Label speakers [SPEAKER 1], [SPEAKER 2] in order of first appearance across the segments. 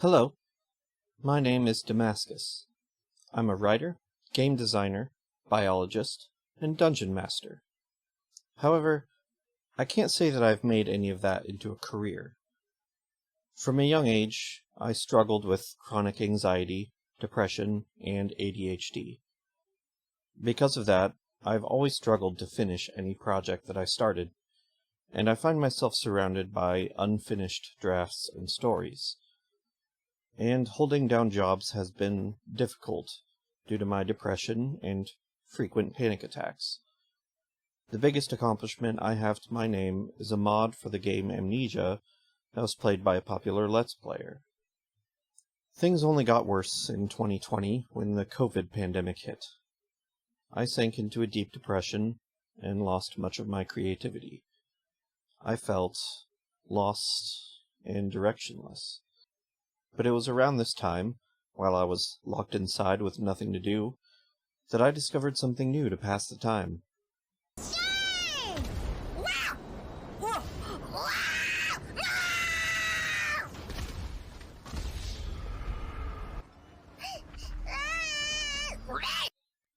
[SPEAKER 1] Hello, my name is Damascus. I'm a writer, game designer, biologist, and dungeon master. However, I can't say that I've made any of that into a career. From a young age, I struggled with chronic anxiety, depression, and ADHD. Because of that, I've always struggled to finish any project that I started, and I find myself surrounded by unfinished drafts and stories. And holding down jobs has been difficult due to my depression and frequent panic attacks. The biggest accomplishment I have to my name is a mod for the game Amnesia that was played by a popular Let's Player. Things only got worse in 2020 when the COVID pandemic hit. I sank into a deep depression and lost much of my creativity. I felt lost and directionless. But it was around this time, while I was locked inside with nothing to do, that I discovered something new to pass the time.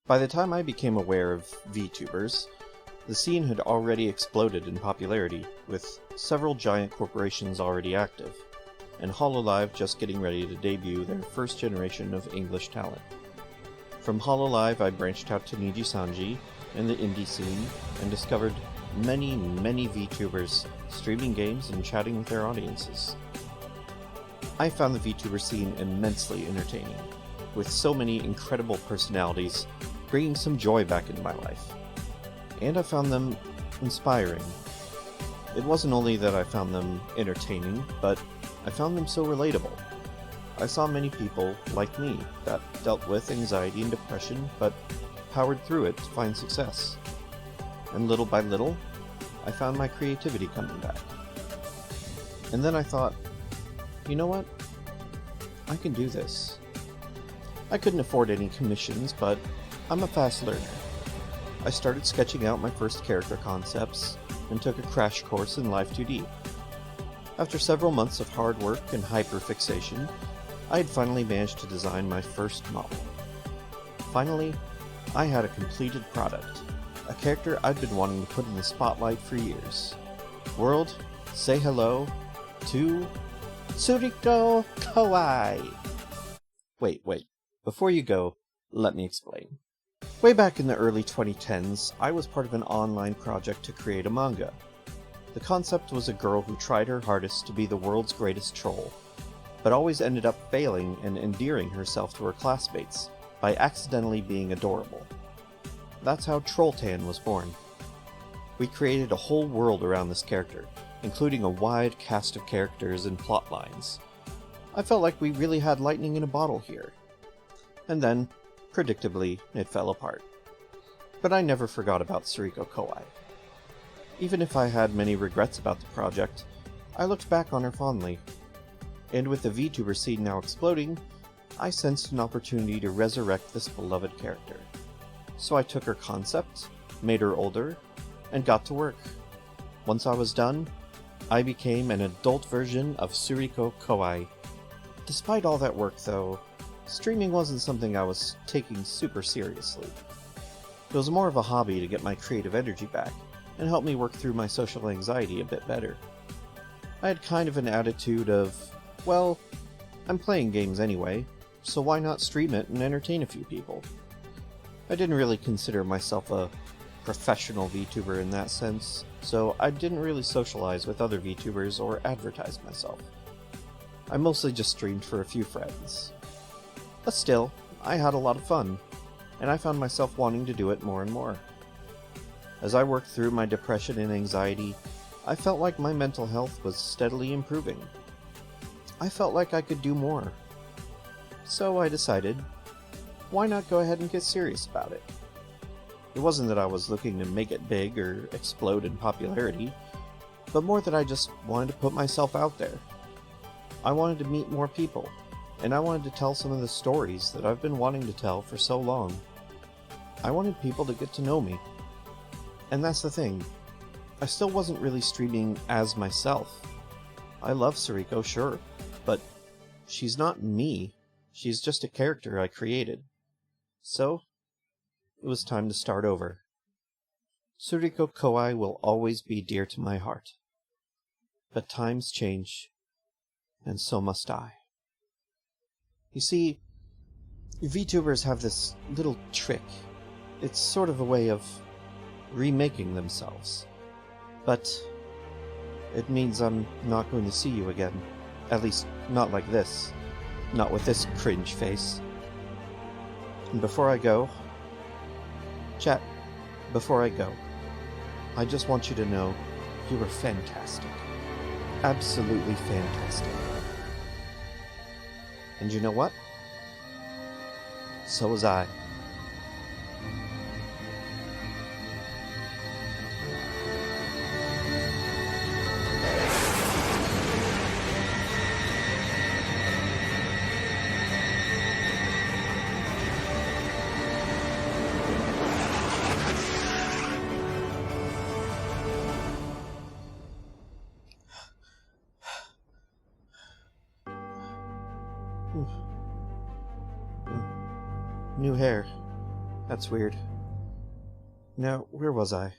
[SPEAKER 1] By the time I became aware of VTubers, the scene had already exploded in popularity, with several giant corporations already active, and Hololive just getting ready to debut their first generation of English talent. From Hololive, I branched out to Nijisanji and the indie scene, and discovered many VTubers streaming games and chatting with their audiences. I found the VTuber scene immensely entertaining, with so many incredible personalities bringing some joy back into my life. And I found them inspiring. It wasn't only that I found them entertaining, but I found them so relatable. I saw many people, like me, that dealt with anxiety and depression, but powered through it to find success. And little by little, I found my creativity coming back. And then I thought, you know what? I can do this. I couldn't afford any commissions, but I'm a fast learner. I started sketching out my first character concepts, and took a crash course in Life 2D. After several months of hard work and hyperfixation, I had finally managed to design my first model. Finally, I had a completed product, a character I'd been wanting to put in the spotlight for years. World, say hello to Suriko Kawaii! Wait, before you go, let me explain. Way back in the early 2010s, I was part of an online project to create a manga. The concept was a girl who tried her hardest to be the world's greatest troll, but always ended up failing and endearing herself to her classmates by accidentally being adorable. That's how Trolltan was born. We created a whole world around this character, including a wide cast of characters and plot lines. I felt like we really had lightning in a bottle here. And then, predictably, it fell apart. But I never forgot about Suriko Kawaii. Even if I had many regrets about the project, I looked back on her fondly. And with the VTuber scene now exploding, I sensed an opportunity to resurrect this beloved character. So I took her concept, made her older, and got to work. Once I was done, I became an adult version of Suriko Kawaii. Despite all that work, though, streaming wasn't something I was taking super seriously. It was more of a hobby to get my creative energy back, and help me work through my social anxiety a bit better. I had kind of an attitude of, well, I'm playing games anyway, so why not stream it and entertain a few people? I didn't really consider myself a professional VTuber in that sense, so I didn't really socialize with other VTubers or advertise myself. I mostly just streamed for a few friends. But still, I had a lot of fun, and I found myself wanting to do it more and more. As I worked through my depression and anxiety, I felt like my mental health was steadily improving. I felt like I could do more. So I decided, why not go ahead and get serious about it? It wasn't that I was looking to make it big or explode in popularity, but more that I just wanted to put myself out there. I wanted to meet more people, and I wanted to tell some of the stories that I've been wanting to tell for so long. I wanted people to get to know me. And that's the thing, I still wasn't really streaming as myself. I love Suriko, sure, but she's not me. She's just a character I created. So, it was time to start over. Suriko Kouai will always be dear to my heart. But times change, and so must I. You see, VTubers have this little trick. It's sort of a way of remaking themselves. But it means I'm not going to see you again. At least, not like this. Not with this cringe face. And before I go... Chat, before I go, I just want you to know you were fantastic. Absolutely fantastic. And you know what? So was I. New hair. That's weird. Now, where was I?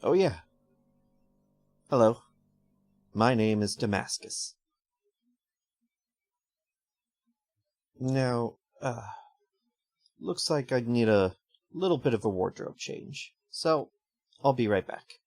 [SPEAKER 1] Oh yeah. Hello. My name is Damascus. Now, looks like I'd need a little bit of a wardrobe change. So, I'll be right back.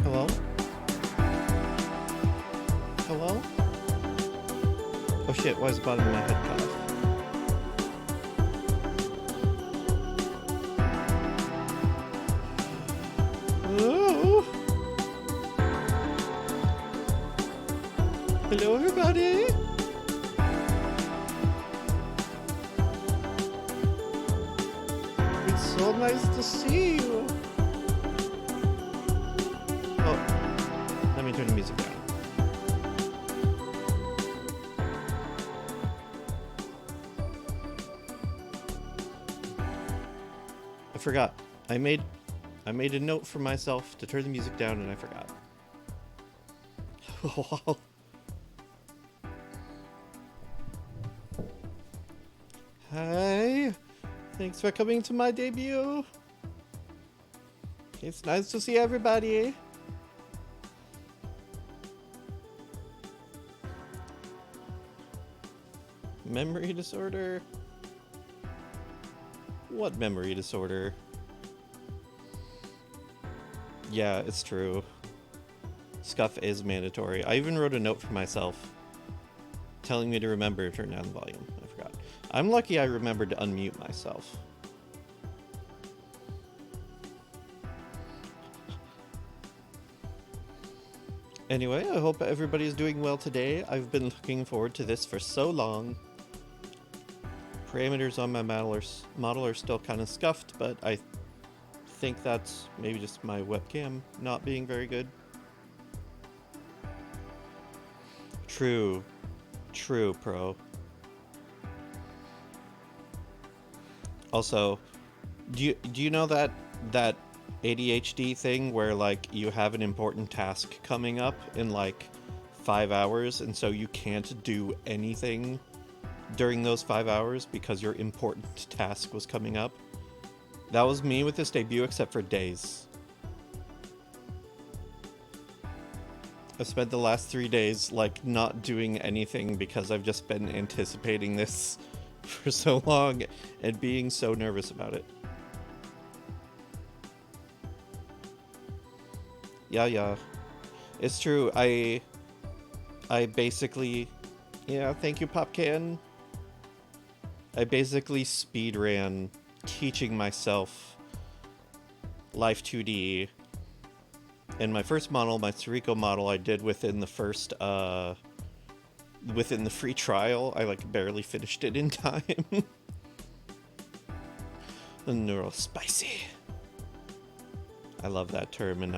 [SPEAKER 1] Hello? Hello? Oh shit, why is the bottom of my head cut off? Hello? Hello, everybody? It's so nice to see you. Oh, let me turn the music down. I forgot. I made a note for myself to turn the music down and I forgot. Hi. Thanks for coming to my debut. It's nice to see everybody. Memory disorder? What memory disorder? Yeah, it's true. Scuff is mandatory. I even wrote a note for myself telling me to remember to turn down the volume. I forgot. I'm lucky I remembered to unmute myself. Anyway, I hope everybody's doing well today. I've been looking forward to this for so long. Parameters on my model are still kind of scuffed, but I think that's maybe just my webcam not being very good. True. True, pro. Also, do you know that ADHD thing where like you have an important task coming up in like 5 hours, and so you can't do anything during those 5 hours because your important task was coming up? That was me with this debut, except for days. I've spent the last 3 days like not doing anything because I've just been anticipating this for so long and being so nervous about it. Yeah. It's true. I basically, yeah, thank you, Popcan. I basically speed ran teaching myself Life 2D. And my first model, my Tsuriko model, I did within the first, within the free trial. I like barely finished it in time. The neural spicy. I love that term, and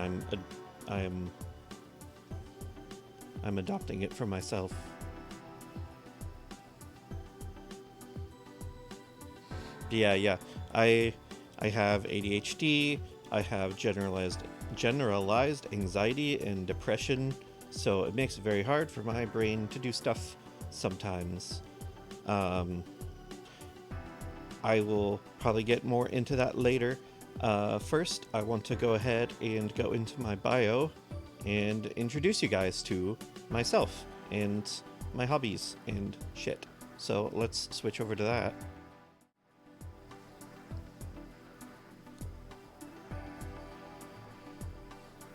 [SPEAKER 1] I'm adopting it for myself. Yeah. I have ADHD. I have generalized anxiety and depression, so it makes it very hard for my brain to do stuff sometimes. I will probably get more into that later. First, I want to go ahead and go into my bio and introduce you guys to myself and my hobbies and shit. So let's switch over to that.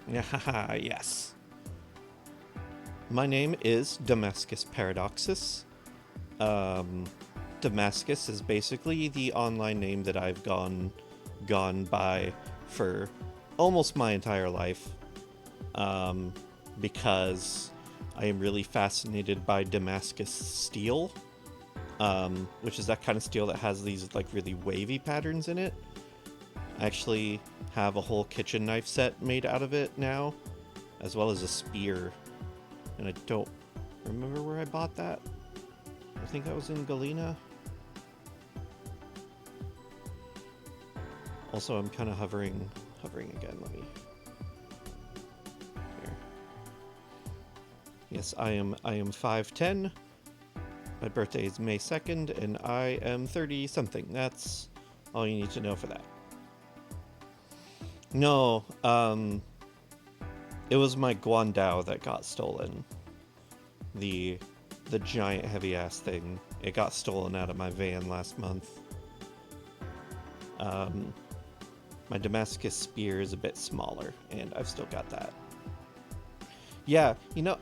[SPEAKER 1] Yes. My name is Damascus Paradoxus. Damascus is basically the online name that I've gone by for almost my entire life, because I am really fascinated by Damascus steel, which is that kind of steel that has these like really wavy patterns in it. I actually have a whole kitchen knife set made out of it now, as well as a spear, and I don't remember where I bought that. I think that was in Galena. Also, I'm kind of hovering again. Let me. Here. Yes, I am 5'10". My birthday is May 2nd, and I am 30 something. That's all you need to know for that. No, it was my Guandao that got stolen. The giant heavy ass thing. It got stolen out of my van last month. My Damascus spear is a bit smaller, and I've still got that. Yeah, you know,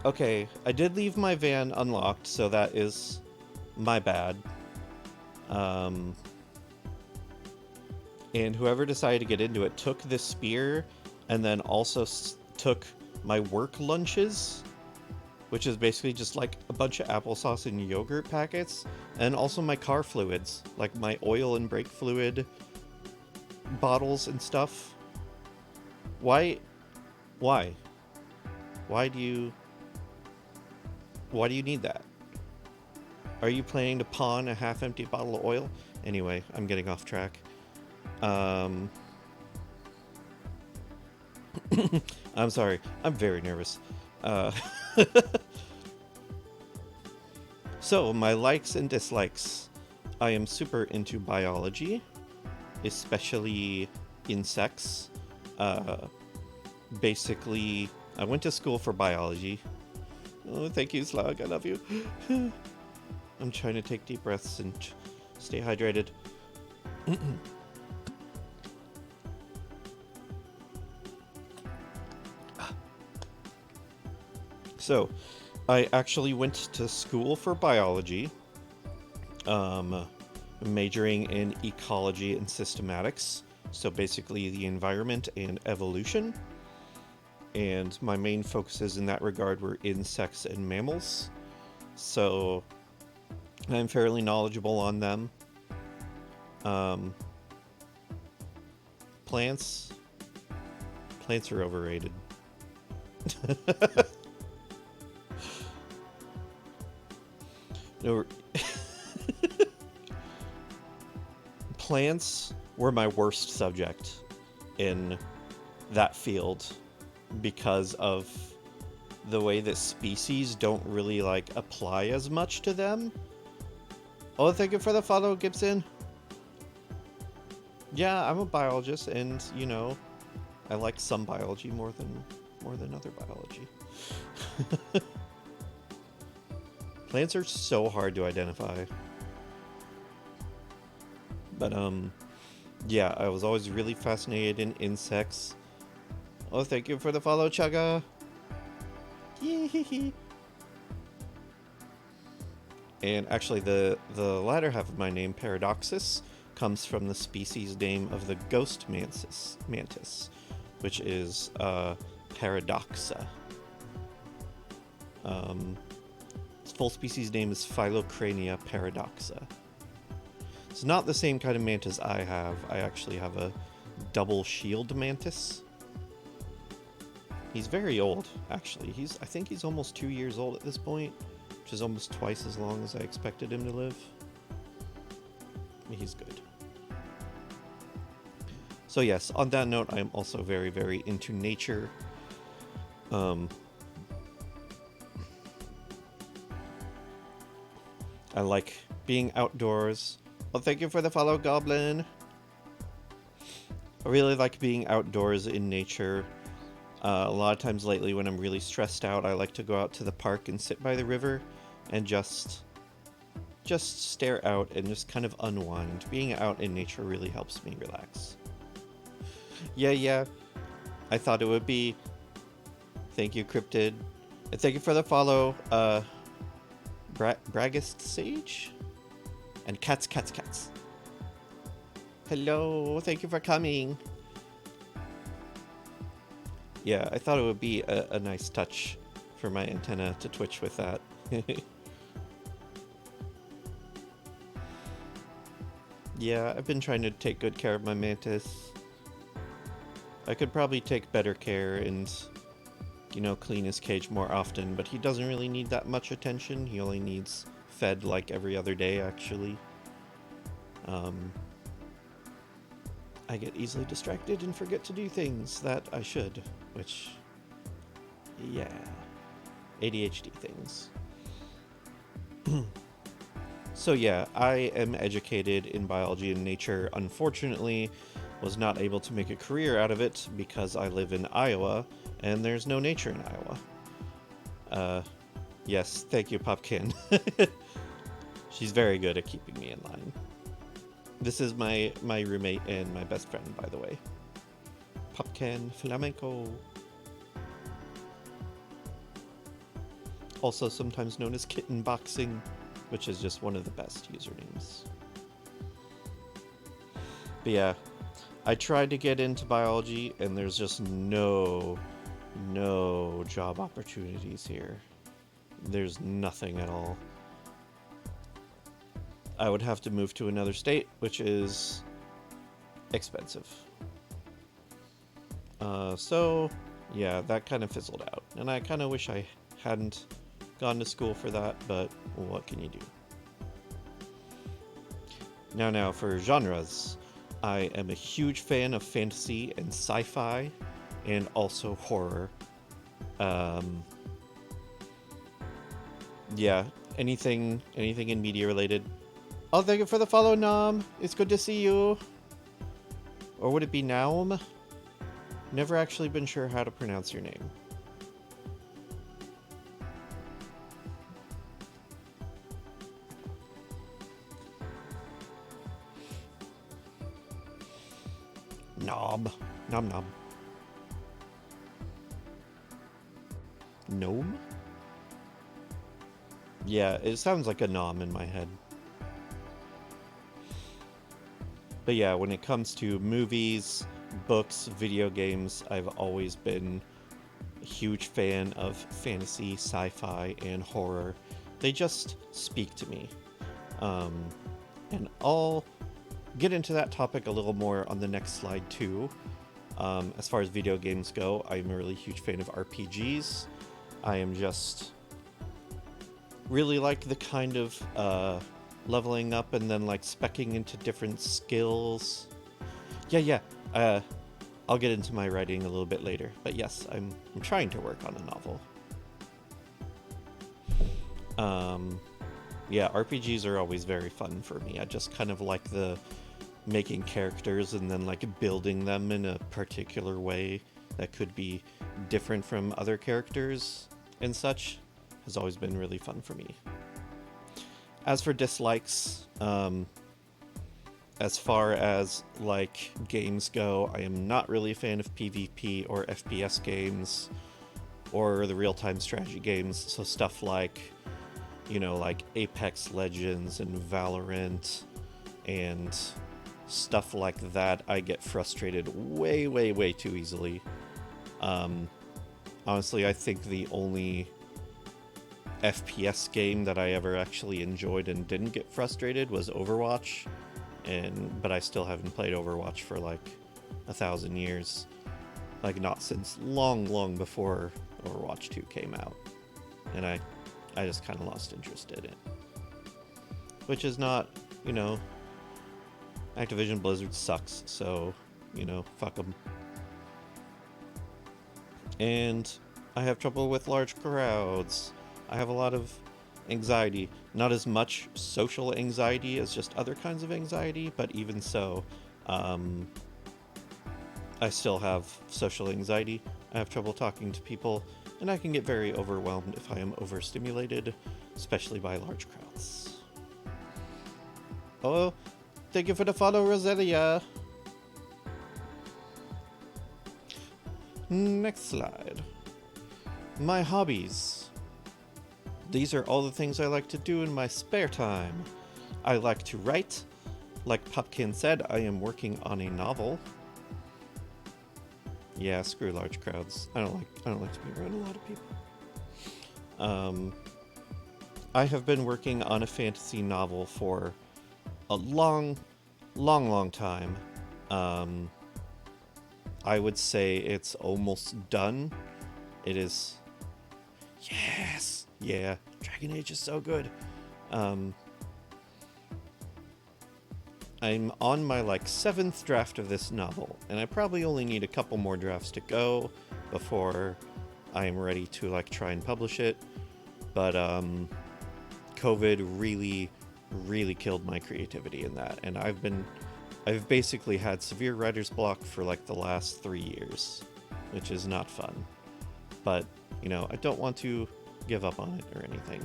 [SPEAKER 1] okay, I did leave my van unlocked, so that is my bad. And whoever decided to get into it took this spear and then also took my work lunches, which is basically just like a bunch of applesauce and yogurt packets, and also my car fluids, like my oil and brake fluid bottles and stuff. Why do you need that? Are you planning to pawn a half-empty bottle of oil? Anyway, I'm getting off track. I'm sorry. I'm very nervous. So, my likes and dislikes. I am super into biology, especially insects. Basically, I went to school for biology. Oh, thank you, Slug. I love you. I'm trying to take deep breaths and stay hydrated. So, I actually went to school for biology, majoring in ecology and systematics, so basically the environment and evolution. And my main focuses in that regard were insects and mammals, so I'm fairly knowledgeable on them. Plants are overrated. Or plants were my worst subject in that field because of the way that species don't really like apply as much to them. Oh, thank you for the follow, Gibson. Yeah, I'm a biologist, and you know, I like some biology more than other biology. Plants are so hard to identify. But yeah, I was always really fascinated in insects. Oh, thank you for the follow, Chugga. Yee. And actually, the latter half of my name, Paradoxus, comes from the species name of the ghost mantis, which is Paradoxa. Its full species name is Phylocrania paradoxa. It's not the same kind of mantis I have. I actually have a double shield mantis. He's very old, actually. I think he's almost 2 years old at this point, which is almost twice as long as I expected him to live. He's good. So yes, on that note, I am also very, very into nature. I like being outdoors. Well, thank you for the follow, Goblin. I really like being outdoors in nature. A lot of times lately when I'm really stressed out, I like to go out to the park and sit by the river and just stare out and just kind of unwind. Being out in nature really helps me relax. Yeah. I thought it would be. Thank you, Cryptid. And thank you for the follow, Bragist Sage? And Cats. Hello, thank you for coming. Yeah, I thought it would be a nice touch for my antenna to twitch with that. Yeah, I've been trying to take good care of my mantis. I could probably take better care and, you know, clean his cage more often, but he doesn't really need that much attention. He only needs fed like every other day, actually. I get easily distracted and forget to do things that I should, which, yeah, ADHD things. So yeah, I am educated in biology and nature. Unfortunately, was not able to make a career out of it because I live in Iowa, and there's no nature in Iowa. Yes, thank you, Popkin. She's very good at keeping me in line. This is my roommate and my best friend, by the way. Popkin Flamenco. Also sometimes known as Kitten Boxing, which is just one of the best usernames. But yeah, I tried to get into biology, and there's just no job opportunities here. There's nothing at all. I would have to move to another state, which is expensive. So yeah, that kind of fizzled out. And I kind of wish I hadn't gone to school for that, but what can you do? Now for genres. I am a huge fan of fantasy and sci-fi, and also horror. Yeah, anything in media related. Oh, thank you for the follow, Nam. It's good to see you. Or would it be Naum? Never actually been sure how to pronounce your name. Nom. Gnome? Yeah, it sounds like a nom in my head. But yeah, when it comes to movies, books, video games, I've always been a huge fan of fantasy, sci-fi, and horror. They just speak to me. And I'll get into that topic a little more on the next slide too. As far as video games go, I'm a really huge fan of RPGs. I am just really like the kind of leveling up and then like speccing into different skills. Yeah. I'll get into my writing a little bit later, but yes, I'm trying to work on a novel. Yeah, RPGs are always very fun for me. I just kind of like the making characters and then like building them in a particular way that could be different from other characters and such has always been really fun for me. As for dislikes, as far as like games go, I am not really a fan of PvP or FPS games or the real-time strategy games. So stuff like, like Apex Legends and Valorant and stuff like that, I get frustrated way too easily. Honestly, I think the only FPS game that I ever actually enjoyed and didn't get frustrated was Overwatch, but I still haven't played Overwatch for like 1,000 years. Like not since long before Overwatch 2 came out. And I just kind of lost interest in it. Which is not, Activision Blizzard sucks, so, fuck them. And I have trouble with large crowds. I have a lot of anxiety. Not as much social anxiety as just other kinds of anxiety, but even so, I still have social anxiety. I have trouble talking to people, and I can get very overwhelmed if I am overstimulated, especially by large crowds. Oh, thank you for the follow, Roselia. Next slide. My hobbies. These are all the things I like to do in my spare time. I like to write. Like Pumpkin said, I am working on a novel. Yeah, screw large crowds. I don't like to be around a lot of people. I have been working on a fantasy novel for a long time. I would say it's almost done. It is. Yes! Yeah, Dragon Age is so good. I'm on my 7th draft of this novel, and I probably only need a couple more drafts to go before I am ready to try and publish it. But COVID really killed my creativity in that, and I've basically had severe writer's block for the last 3 years, which is not fun. But I don't want to give up on it or anything.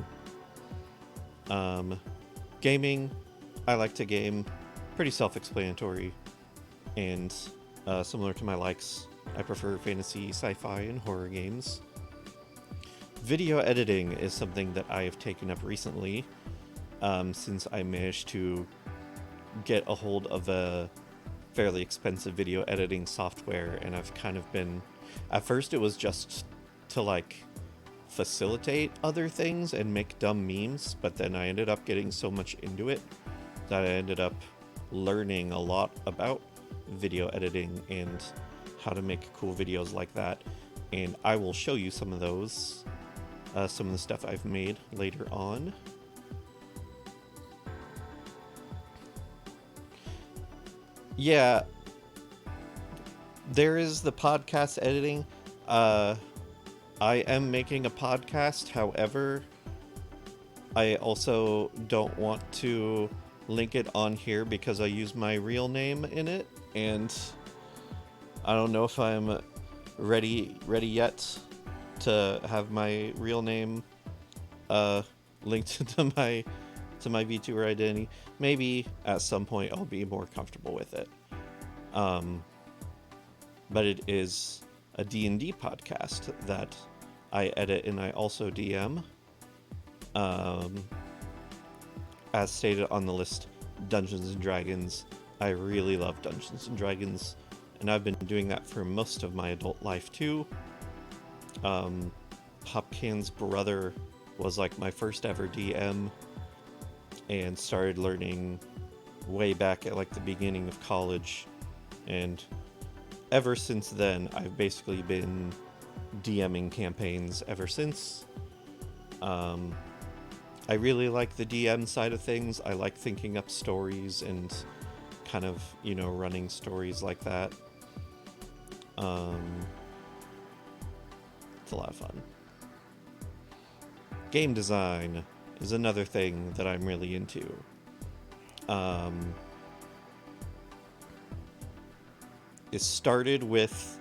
[SPEAKER 1] Gaming, I like to game. Pretty self-explanatory, and similar to my likes, I prefer fantasy, sci-fi, and horror games. Video editing is something that I have taken up recently, since I managed to get a hold of a fairly expensive video editing software, and I've kind of been... At first it was just to facilitate other things and make dumb memes, but then I ended up getting so much into it that I ended up learning a lot about video editing and how to make cool videos like that, and I will show you some of those, some of the stuff I've made later on. Yeah, there is the podcast editing. I am making a podcast, however, I also don't want to link it on here because I use my real name in it, and I don't know if I'm ready yet to have my real name linked to my VTuber identity. Maybe at some point I'll be more comfortable with it. But it is a D&D podcast that I edit and I also DM. As stated on the list, Dungeons and Dragons. I really love Dungeons and Dragons, and I've been doing that for most of my adult life too. Hopkins' brother was my first ever DM, and started learning way back at the beginning of college, and ever since then I've basically been DMing campaigns ever since. I really like the DM side of things. I like thinking up stories and kind of, running stories like that. It's a lot of fun. Game design is another thing that I'm really into. It started with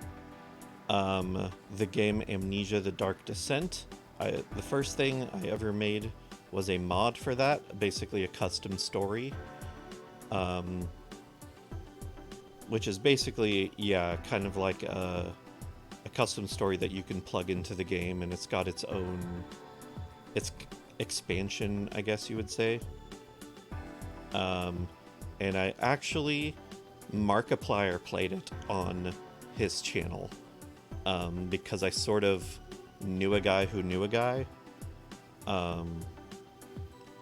[SPEAKER 1] the game Amnesia: The Dark Descent. The first thing I ever made was a mod for that, basically a custom story. Which is basically, kind of like a custom story that you can plug into the game, and it's got its own expansion, I guess you would say. And I actually, Markiplier played it on his channel, because I sort of knew a guy who knew a guy. And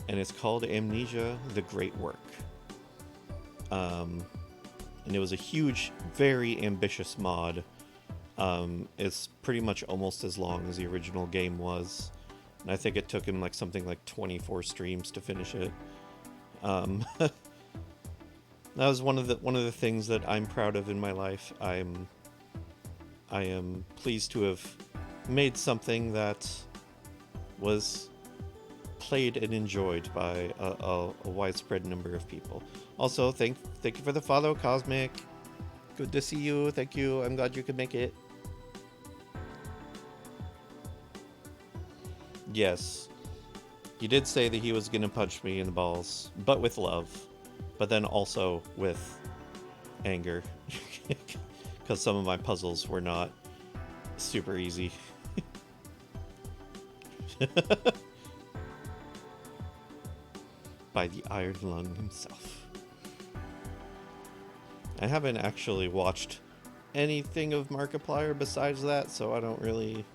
[SPEAKER 1] it's called Amnesia: The Great Work. And it was a huge, very ambitious mod. It's pretty much almost as long as the original game was. And I think it took him something like 24 streams to finish it. That was one of the things that I'm proud of in my life. I am pleased to have made something that was played and enjoyed by a widespread number of people. Also, thank you for the follow, Cosmic. Good to see you. Thank you. I'm glad you could make it. Yes, he did say that he was gonna punch me in the balls, but with love, but then also with anger, because some of my puzzles were not super easy. By the Iron Lung himself. I haven't actually watched anything of Markiplier besides that, so I don't really...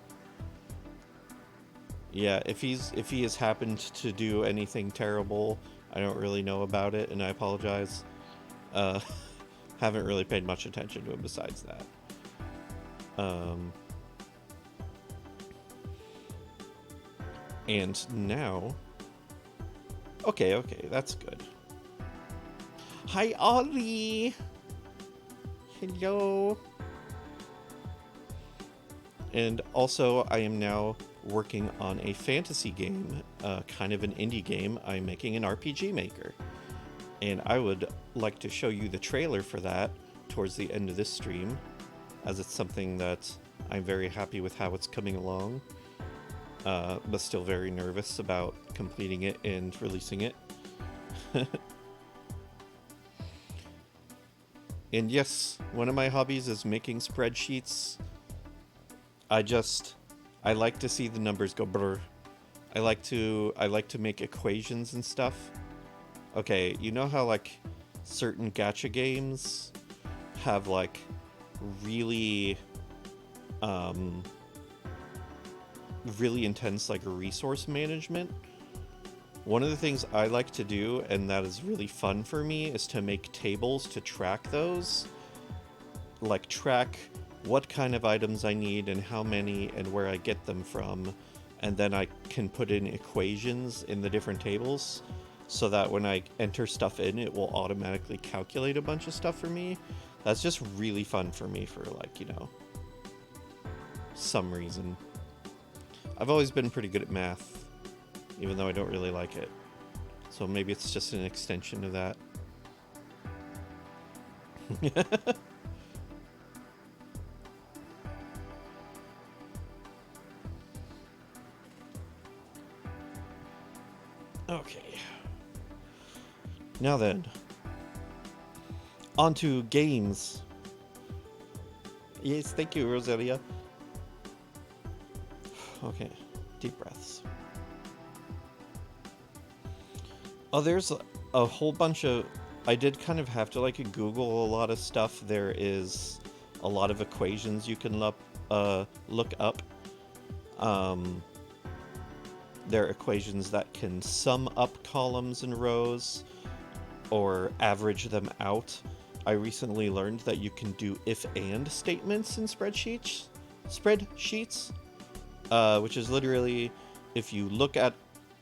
[SPEAKER 1] Yeah, if he has happened to do anything terrible, I don't really know about it, and I apologize. Haven't really paid much attention to him besides that. And now... Okay, that's good. Hi, Ollie! Hello! And also, I am now working on a fantasy game, kind of an indie game. I'm making an RPG Maker. And I would like to show you the trailer for that towards the end of this stream, as it's something that I'm very happy with how it's coming along. But still very nervous about completing it and releasing it. And yes, one of my hobbies is making spreadsheets. I like to see the numbers go brr. I like to make equations and stuff. Okay, you know how certain gacha games have really really intense resource management? One of the things I like to do, and that is really fun for me, is to make tables to track those. Track what kind of items I need and how many and where I get them from. And then I can put in equations in the different tables so that when I enter stuff in, it will automatically calculate a bunch of stuff for me. That's just really fun for me for some reason. I've always been pretty good at math, even though I don't really like it. So maybe it's just an extension of that. Okay. Now then, on to games. Yes, thank you, Rosalia. Okay, deep breaths. Oh, there's a whole bunch of... I did kind of have to Google a lot of stuff. There is a lot of equations you can look up. There are equations that can sum up columns and rows or average them out. I recently learned that you can do if-and statements in spreadsheets, which is literally if you look at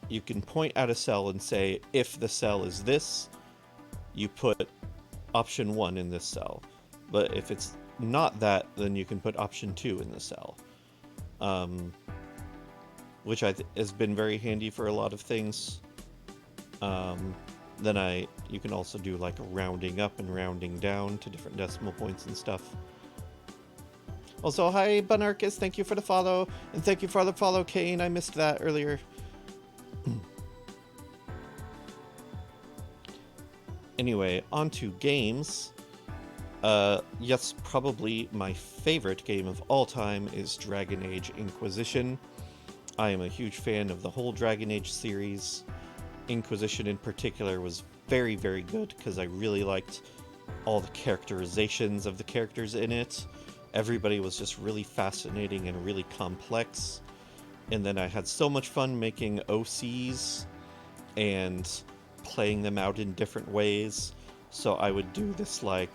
[SPEAKER 1] you can point at a cell and say, if the cell is this, you put option 1 in this cell. But if it's not that, then you can put option 2 in the cell. Which has been very handy for a lot of things. Then you can also do like rounding up and rounding down to different decimal points and stuff. Also, hi Bunarchus, thank you for the follow, and thank you for the follow, Kane. I missed that earlier. Anyway, on to games. Yes, probably my favorite game of all time is Dragon Age Inquisition. I am a huge fan of the whole Dragon Age series. Inquisition in particular was very, very good because I really liked all the characterizations of the characters in it. Everybody was just really fascinating and really complex. And then I had so much fun making OCs and playing them out in different ways. So I would do this like...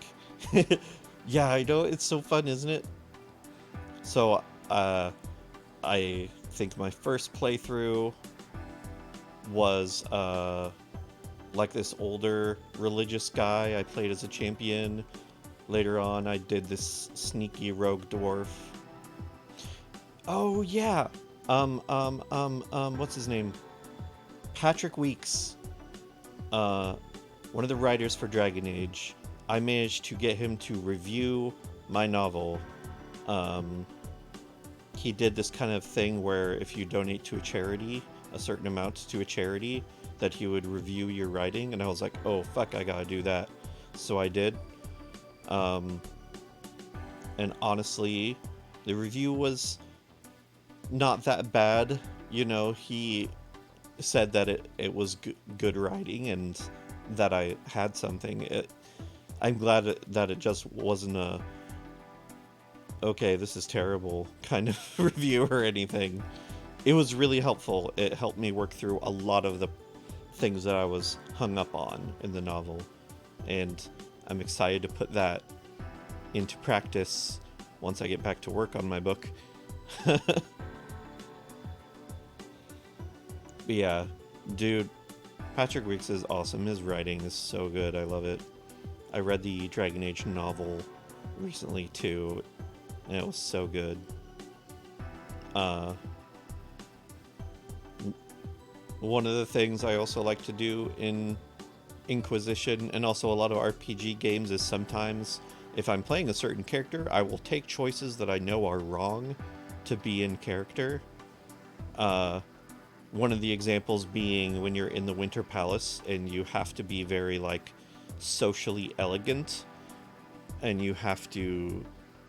[SPEAKER 1] yeah, I know, it's so fun, isn't it? So, I think my first playthrough was, like this older religious guy I played as a champion. Later on, I did this sneaky rogue dwarf. Oh, yeah! What's his name? Patrick Weeks. One of the writers for Dragon Age. I managed to get him to review my novel. He did this kind of thing where if you donate to a charity, a certain amount to a charity, that he would review your writing, and I was like, oh fuck, I gotta do that. So I did. And honestly, the review was not that bad. You know, he said that it was good writing and that I had something. I'm glad that it just wasn't a, okay, this is terrible kind of review or anything. It was really helpful. It helped me work through a lot of the things that I was hung up on in the novel. And I'm excited to put that into practice once I get back to work on my book. But yeah, dude, Patrick Weeks is awesome. His writing is so good. I love it. I read the Dragon Age novel recently too, and it was so good. One of the things I also like to do in Inquisition, and also a lot of RPG games, is sometimes if I'm playing a certain character, I will take choices that I know are wrong to be in character. One of the examples being when you're in the Winter Palace and you have to be very like socially elegant, and you have to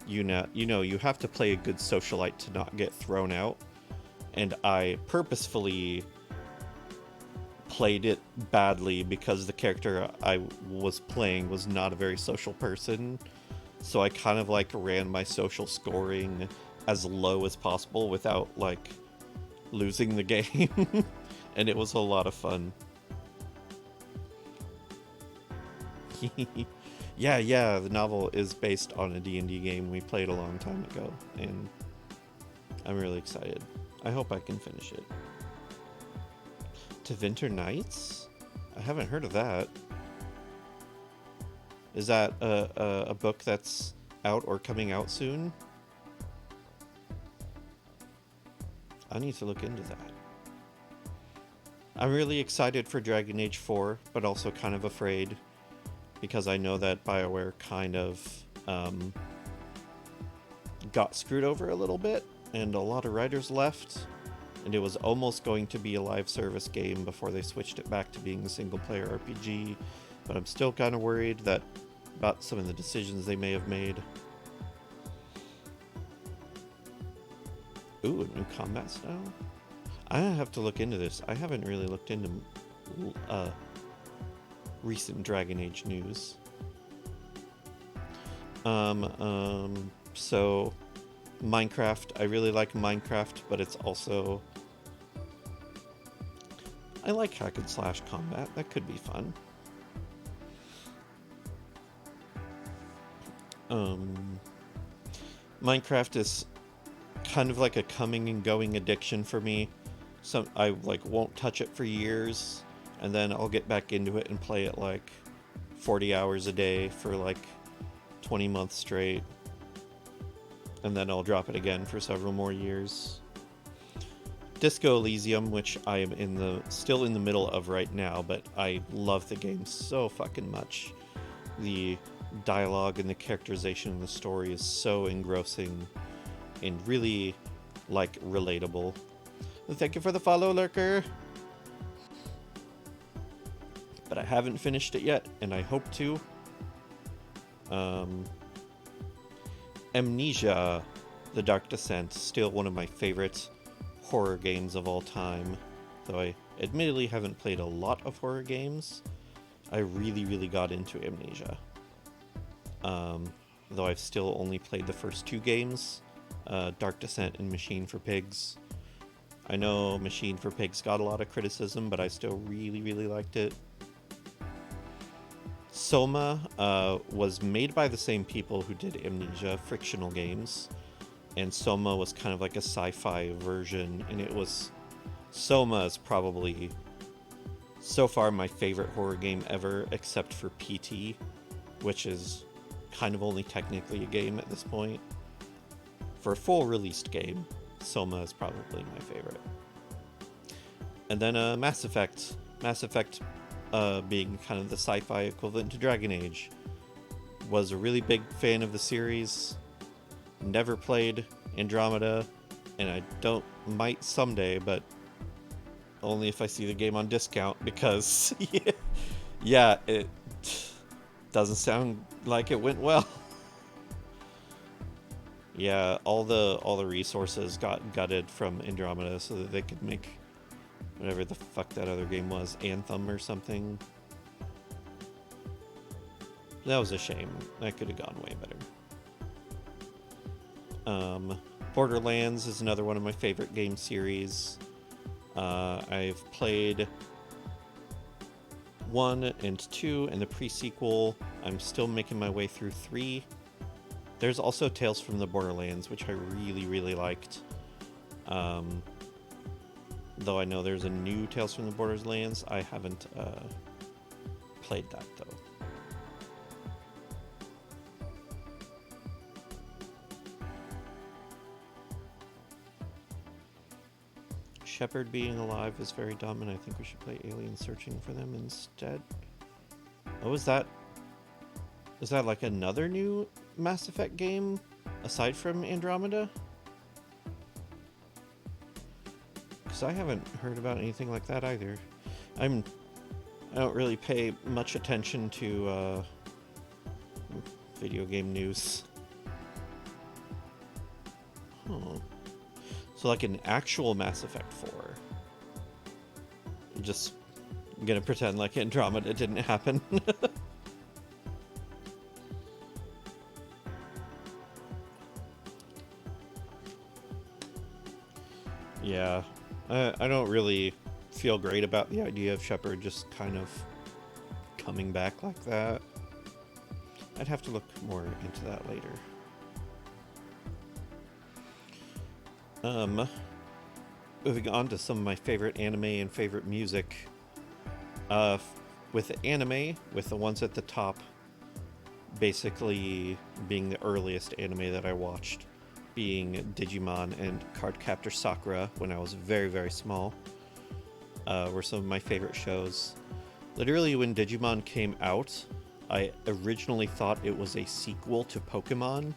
[SPEAKER 1] you have to play a good socialite to not get thrown out. And I purposefully played it badly because the character I was playing was not a very social person. So I kind of like ran my social scoring as low as possible without like losing the game. And it was a lot of fun. Yeah, the novel is based on a D&D game we played a long time ago, and I'm really excited. I hope I can finish it. Tevinter Nights? I haven't heard of that. Is that a book that's out or coming out soon? I need to look into that. I'm really excited for Dragon Age 4, but also kind of afraid, because I know that BioWare kind of got screwed over a little bit, and a lot of writers left, and it was almost going to be a live service game before they switched it back to being a single-player RPG, but I'm still kind of worried about some of the decisions they may have made. Ooh, a new combat style? I have to look into this. I haven't really looked into recent Dragon Age news. So Minecraft, I really like Minecraft, but it's also, I like hack and slash combat. That could be fun. Minecraft is kind of like a coming and going addiction for me, I like won't touch it for years, and then I'll get back into it and play it like 40 hours a day for like 20 months straight, and then I'll drop it again for several more years. Disco Elysium, which I am still in the middle of right now, but I love the game so fucking much. The dialogue and the characterization of the story is so engrossing and really like relatable. Thank you for the follow, Lurker. But I haven't finished it yet, and I hope to. Amnesia: The Dark Descent, still one of my favorite horror games of all time. Though I admittedly haven't played a lot of horror games, I really got into Amnesia. Though I've still only played the first two games, Dark Descent and Machine for Pigs. I know Machine for Pigs got a lot of criticism, but I still really liked it. Soma was made by the same people who did Amnesia, Frictional Games, and Soma was kind of like a sci-fi version, and Soma is probably so far my favorite horror game ever, except for PT, which is kind of only technically a game at this point. For a full released game, Soma is probably my favorite. And then Mass Effect. Mass Effect, being kind of the sci-fi equivalent to Dragon Age, was a really big fan of the series. Never played Andromeda, and I might someday, but only if I see the game on discount, because yeah, it doesn't sound like it went well. Yeah, all the resources got gutted from Andromeda so that they could make whatever the fuck that other game was, Anthem or something. That was a shame. That could have gone way better. Borderlands is another one of my favorite game series. I've played 1 and 2 and the pre-sequel. I'm still making my way through 3. There's also Tales from the Borderlands, which I really liked. Though I know there's a new Tales from the Borderlands, I haven't played that though. Shepard being alive is very dumb, and I think we should play Alien Searching for Them instead. Oh, is that like another new Mass Effect game aside from Andromeda? Because I haven't heard about anything like that either. I don't really pay much attention to video game news. Huh. So like an actual Mass Effect 4. I'm just gonna pretend like Andromeda didn't happen. Yeah, I don't really feel great about the idea of Shepard just kind of coming back like that. I'd have to look more into that later. Moving on to some of my favorite anime and favorite music. With the anime, with the ones at the top basically being the earliest anime that I watched, being Digimon and Cardcaptor Sakura when I was very small, were some of my favorite shows. Literally, when Digimon came out, I originally thought it was a sequel to Pokemon.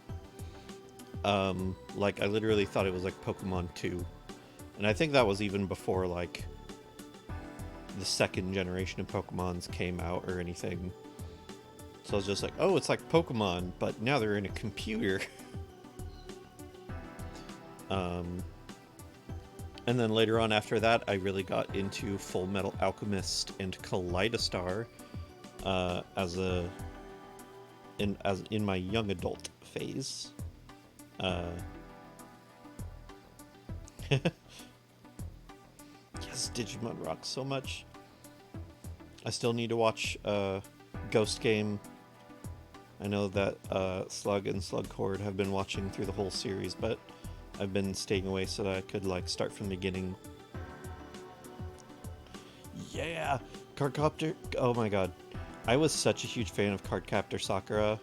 [SPEAKER 1] Like, I literally thought it was like Pokemon 2. And I think that was even before, like, the second generation of Pokemons came out or anything. So I was just like, oh, it's like Pokemon, but now they're in a computer. And then later on after that, I really got into Full Metal Alchemist and Kaleidostar in my young adult phase. Yes, Digimon rocks so much. I still need to watch Ghost Game. I know that Slug and Slugcord have been watching through the whole series, but I've been staying away so that I could like start from the beginning. Yeah, Cardcaptor. Oh my god, I was such a huge fan of Cardcaptor Sakura.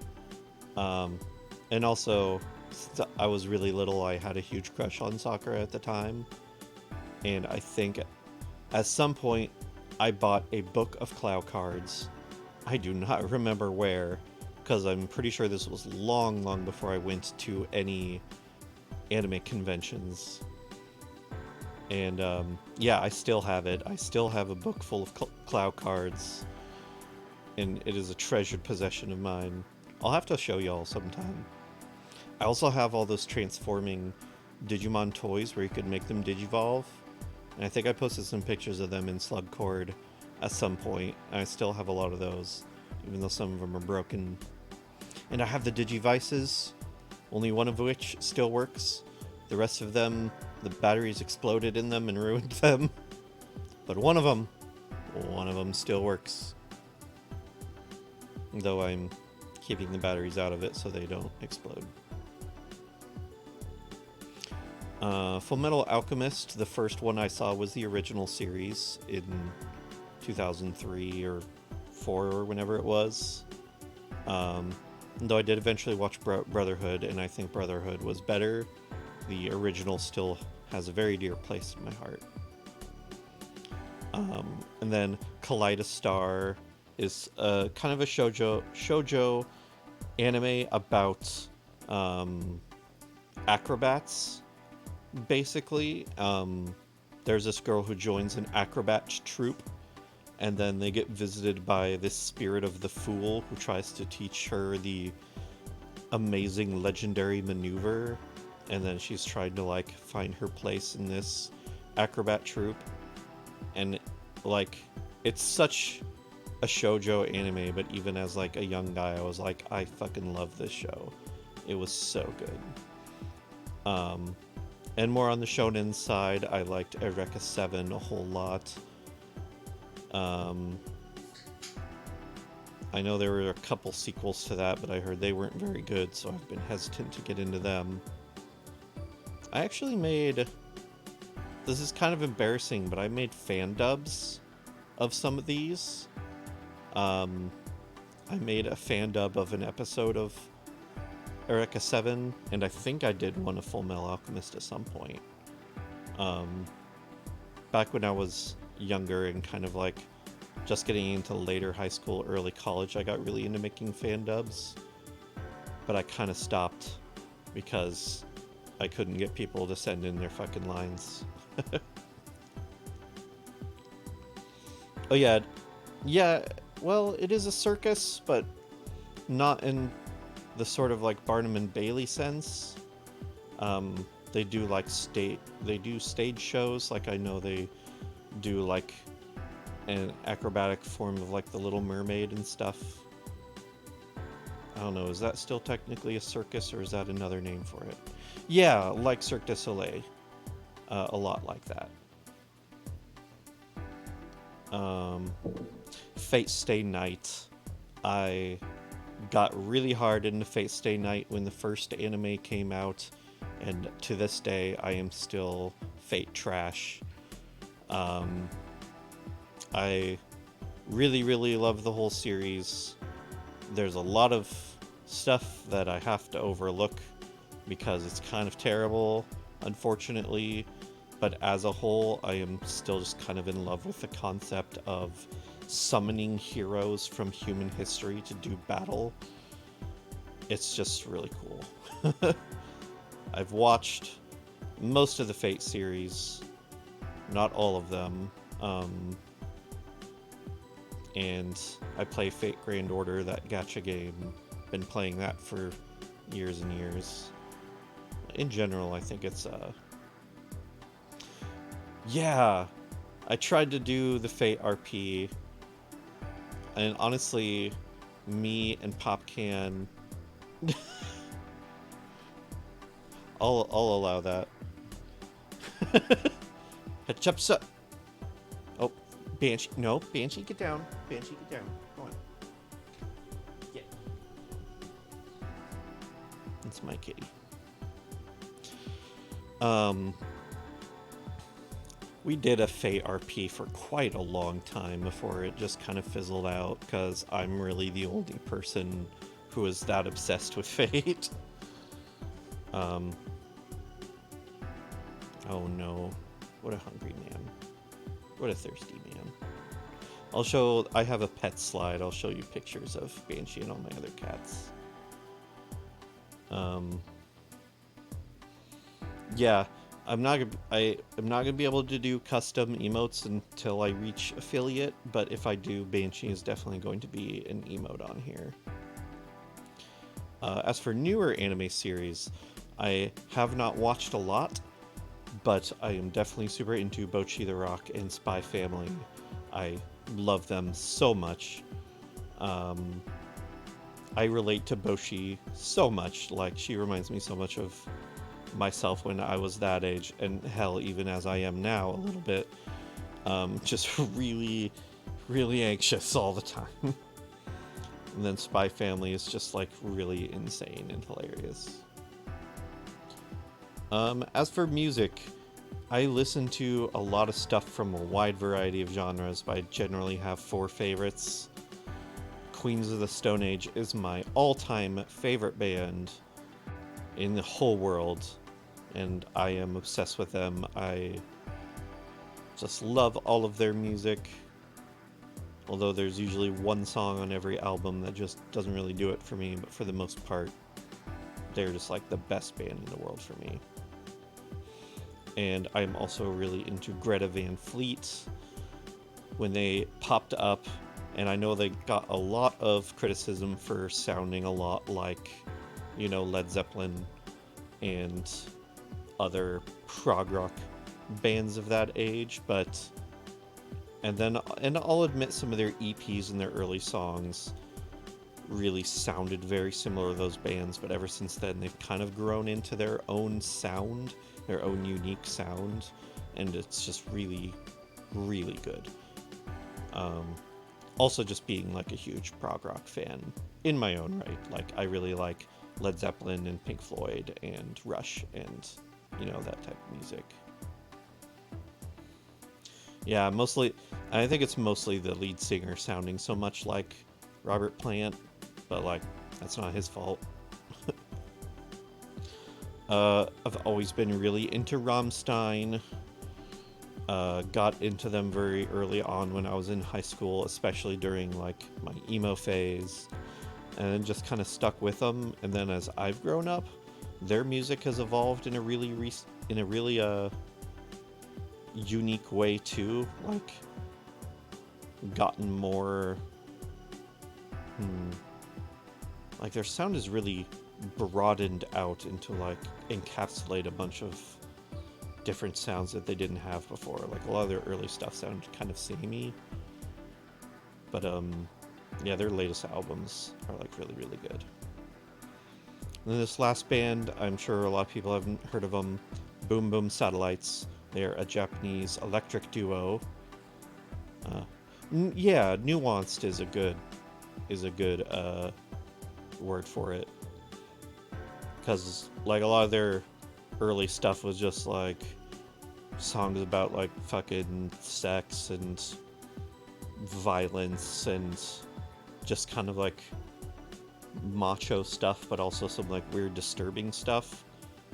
[SPEAKER 1] Um, and also, I was really little. I had a huge crush on Sakura at the time, and I think at some point I bought a book of Clow cards. I do not remember where, because I'm pretty sure this was long, long before I went to any anime conventions. And yeah, I still have it. I still have a book full of Clow cards, and it is a treasured possession of mine. I'll have to show y'all sometime. I also have all those transforming Digimon toys where you could make them Digivolve. And I think I posted some pictures of them in Slugcord at some point. And I still have a lot of those, even though some of them are broken. And I have the Digivices, only one of which still works. The rest of them, the batteries exploded in them and ruined them. But one of them still works. Though I'm keeping the batteries out of it so they don't explode. Full Metal Alchemist, the first one I saw was the original series in 2003 or 4 or whenever it was. Though I did eventually watch Brotherhood, and I think Brotherhood was better. The original still has a very dear place in my heart. And then Kaleidostar is kind of a shoujo anime about acrobats, basically. There's this girl who joins an acrobat troupe, and then they get visited by this spirit of the fool who tries to teach her the amazing legendary maneuver, and then she's trying to like find her place in this acrobat troupe. And like, it's such a shoujo anime, but even as like a young guy, I was like, I fucking love this show. It was so good. And more on the shonen side, I liked Eureka 7 a whole lot. I know there were a couple sequels to that, but I heard they weren't very good, so I've been hesitant to get into them. I actually made... This is kind of embarrassing, but I made fan dubs of some of these. I made a fan dub of an episode of Eureka 7, and I think I did one of Full Metal Alchemist at some point. Back when I was younger and kind of like just getting into later high school, early college, I got really into making fan dubs. But I kind of stopped because I couldn't get people to send in their fucking lines. Oh yeah. Yeah, well, it is a circus, but not in the sort of like Barnum and Bailey sense. They do like stage shows. Like I know they do like an acrobatic form of like the Little Mermaid and stuff. I don't know, is that still technically a circus or is that another name for it? Yeah, like Cirque du Soleil. A lot like that. Fate Stay Night. I got really hard into Fate Stay Night when the first anime came out, and to this day I am still Fate trash. I really, really love the whole series. There's a lot of stuff that I have to overlook because it's kind of terrible, unfortunately, but as a whole, I am still just kind of in love with the concept of summoning heroes from human history to do battle. It's just really cool. I've watched most of the Fate series, not all of them, and I play Fate Grand Order, that gacha game. Been playing that for years and years. In general, I think it's yeah, I tried to do the Fate RP, and honestly, me and Popcan, I'll allow that. Hatchupsa. Oh, Banshee. No, Banshee, get down. Banshee, get down. Come on. Get. It's my kitty. We did a Fate RP for quite a long time before it just kind of fizzled out, because I'm really the only person who is that obsessed with Fate. Oh no. What a hungry man. What a thirsty man. I have a pet slide, I'll show you pictures of Banshee and all my other cats. Yeah, I'm not gonna be able to do custom emotes until I reach affiliate, but if I do, Banshee is definitely going to be an emote on here. As for newer anime series, I have not watched a lot, but I am definitely super into Bocchi the Rock and Spy Family. I love them so much. I relate to Bocchi so much, like she reminds me so much of myself when I was that age, and hell, even as I am now a little bit. Just really, really anxious all the time. And then Spy Family is just like really insane and hilarious. As for music, I listen to a lot of stuff from a wide variety of genres, but I generally have 4 favorites. Queens of the Stone Age is my all-time favorite band in the whole world, and I am obsessed with them. I just love all of their music, although there's usually one song on every album that just doesn't really do it for me, but for the most part, they're just like the best band in the world for me. And I'm also really into Greta Van Fleet. When they popped up, and I know they got a lot of criticism for sounding a lot like, you know, Led Zeppelin and other prog rock bands of that age, and I'll admit some of their EPs and their early songs really sounded very similar to those bands, but ever since then they've kind of grown into their own sound, their own unique sound, and it's just really, really good. Also just being like a huge prog rock fan in my own right. Like I really like Led Zeppelin and Pink Floyd and Rush and, you know, that type of music. Yeah, I think it's mostly the lead singer sounding so much like Robert Plant, but like, that's not his fault. I've always been really into Rammstein. Got into them very early on when I was in high school, especially during like my emo phase, and then just kind of stuck with them. And then as I've grown up, their music has evolved in a really unique way too. Like, gotten more. Like their sound is really broadened out into like encapsulate a bunch of different sounds that they didn't have before. Like a lot of their early stuff sounded kind of samey, but yeah, their latest albums are like really, really good. And then this last band, I'm sure a lot of people haven't heard of them, Boom Boom Satellites. They're a Japanese electric duo. Yeah, nuanced is a good word for it, because like a lot of their early stuff was just like songs about like fucking sex and violence and just kind of like macho stuff, but also some like weird disturbing stuff.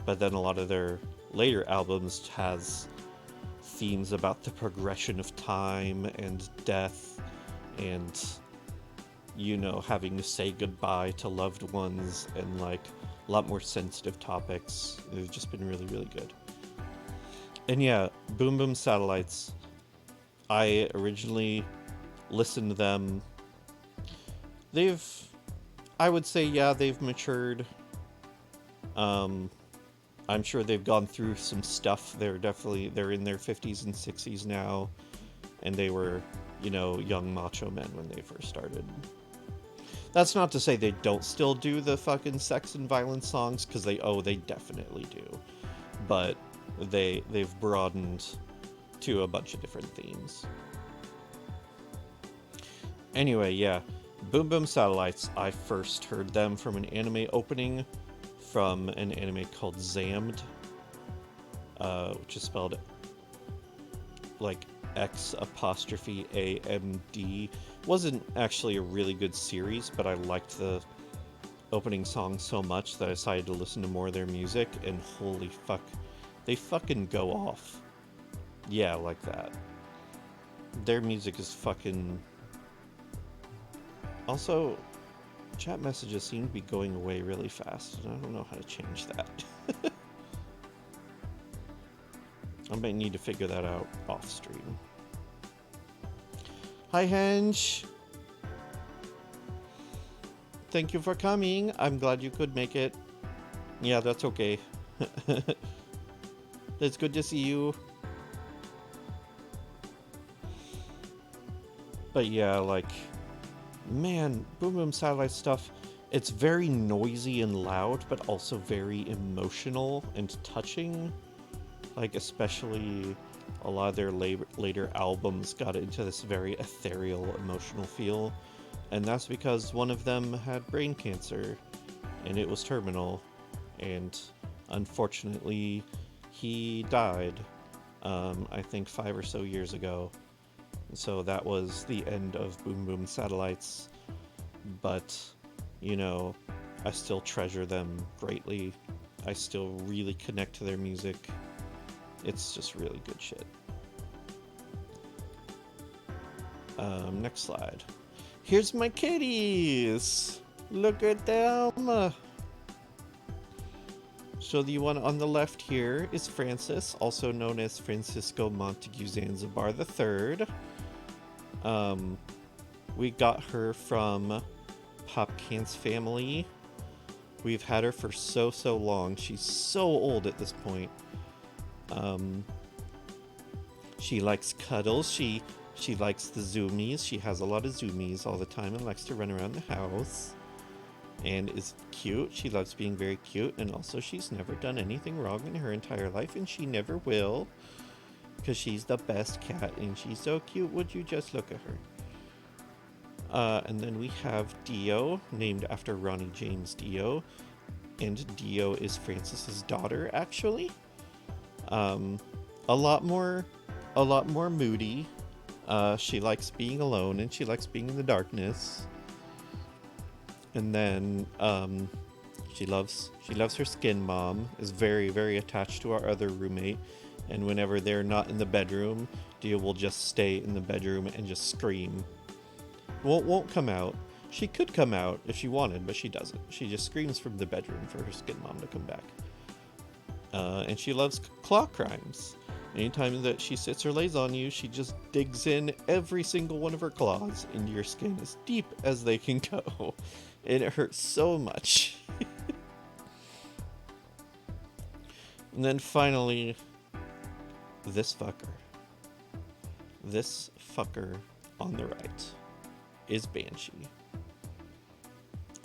[SPEAKER 1] But then a lot of their later albums has themes about the progression of time and death and, you know, having to say goodbye to loved ones and like a lot more sensitive topics. They've just been really, really good. And yeah, Boom Boom Satellites, I originally listened to them. I would say, yeah, they've matured. I'm sure they've gone through some stuff. They're in their 50s and 60s now, and they were, you know, young macho men when they first started. That's not to say they don't still do the fucking sex and violence songs, because they definitely do. But they've broadened to a bunch of different themes. Anyway, yeah, Boom Boom Satellites, I first heard them from an anime opening from an anime called Zammed, which is spelled like X apostrophe AMD wasn't actually a really good series, but I liked the opening song so much that I decided to listen to more of their music, and holy fuck, they fucking go off. Yeah, like that. Their music is fucking... Also, chat messages seem to be going away really fast, and I don't know how to change that. I might need to figure that out off stream. Hi, Hench! Thank you for coming. I'm glad you could make it. Yeah, that's okay. It's good to see you. But yeah, like, man, Boom Boom Satellite stuff, it's very noisy and loud, but also very emotional and touching. Like, especially a lot of their later albums got into this very ethereal, emotional feel. And that's because one of them had brain cancer, and it was terminal. And unfortunately, he died, I think 5 or so years ago. So that was the end of Boom Boom Satellites. But, you know, I still treasure them greatly. I still really connect to their music. It's just really good shit. Next slide. Here's my kitties! Look at them! So the one on the left here is Frances, also known as Francisco Montague Zanzibar III. We got her from Popcans family. We've had her for so long. She's so old at this point. She likes cuddles. She likes the zoomies. She has a lot of zoomies all the time and likes to run around the house. And is cute. She loves being very cute. And also she's never done anything wrong in her entire life, and she never will. Because she's the best cat and she's so cute. Would you just look at her? And then we have Dio, named after Ronnie James Dio. And Dio is Frances's daughter, actually. A lot more moody. She likes being alone and she likes being in the darkness. And then she loves her skin mom, is very, very attached to our other roommate, and whenever they're not in the bedroom, Dio will just stay in the bedroom and just scream. Won't come out. She could come out if she wanted, but she doesn't. She just screams from the bedroom for her skin mom to come back. And she loves claw crimes. Anytime that she sits or lays on you, she just digs in every single one of her claws into your skin as deep as they can go. And it hurts so much. And then finally, this fucker. This fucker on the right is Banshee.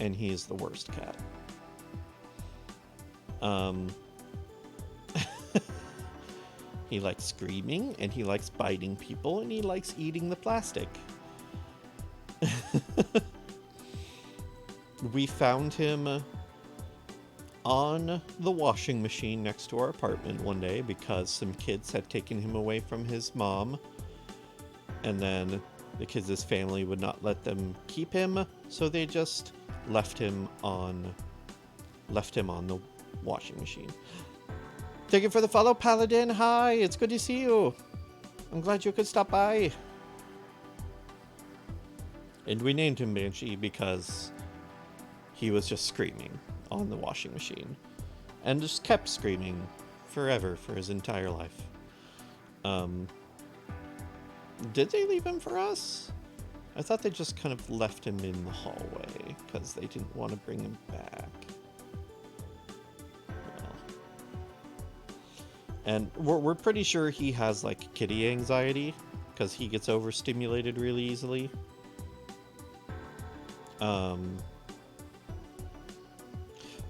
[SPEAKER 1] And he is the worst cat. He likes screaming, and he likes biting people, and he likes eating the plastic. We found him on the washing machine next to our apartment one day because some kids had taken him away from his mom, and then the kids' family would not let them keep him, so they just left him on the washing machine. Thank you for the follow, Paladin. Hi, it's good to see you. I'm glad you could stop by. And we named him Banshee because he was just screaming on the washing machine. And just kept screaming forever for his entire life. Did they leave him for us? I thought they just kind of left him in the hallway because they didn't want to bring him back. And we're pretty sure he has, like, kitty anxiety, because he gets overstimulated really easily.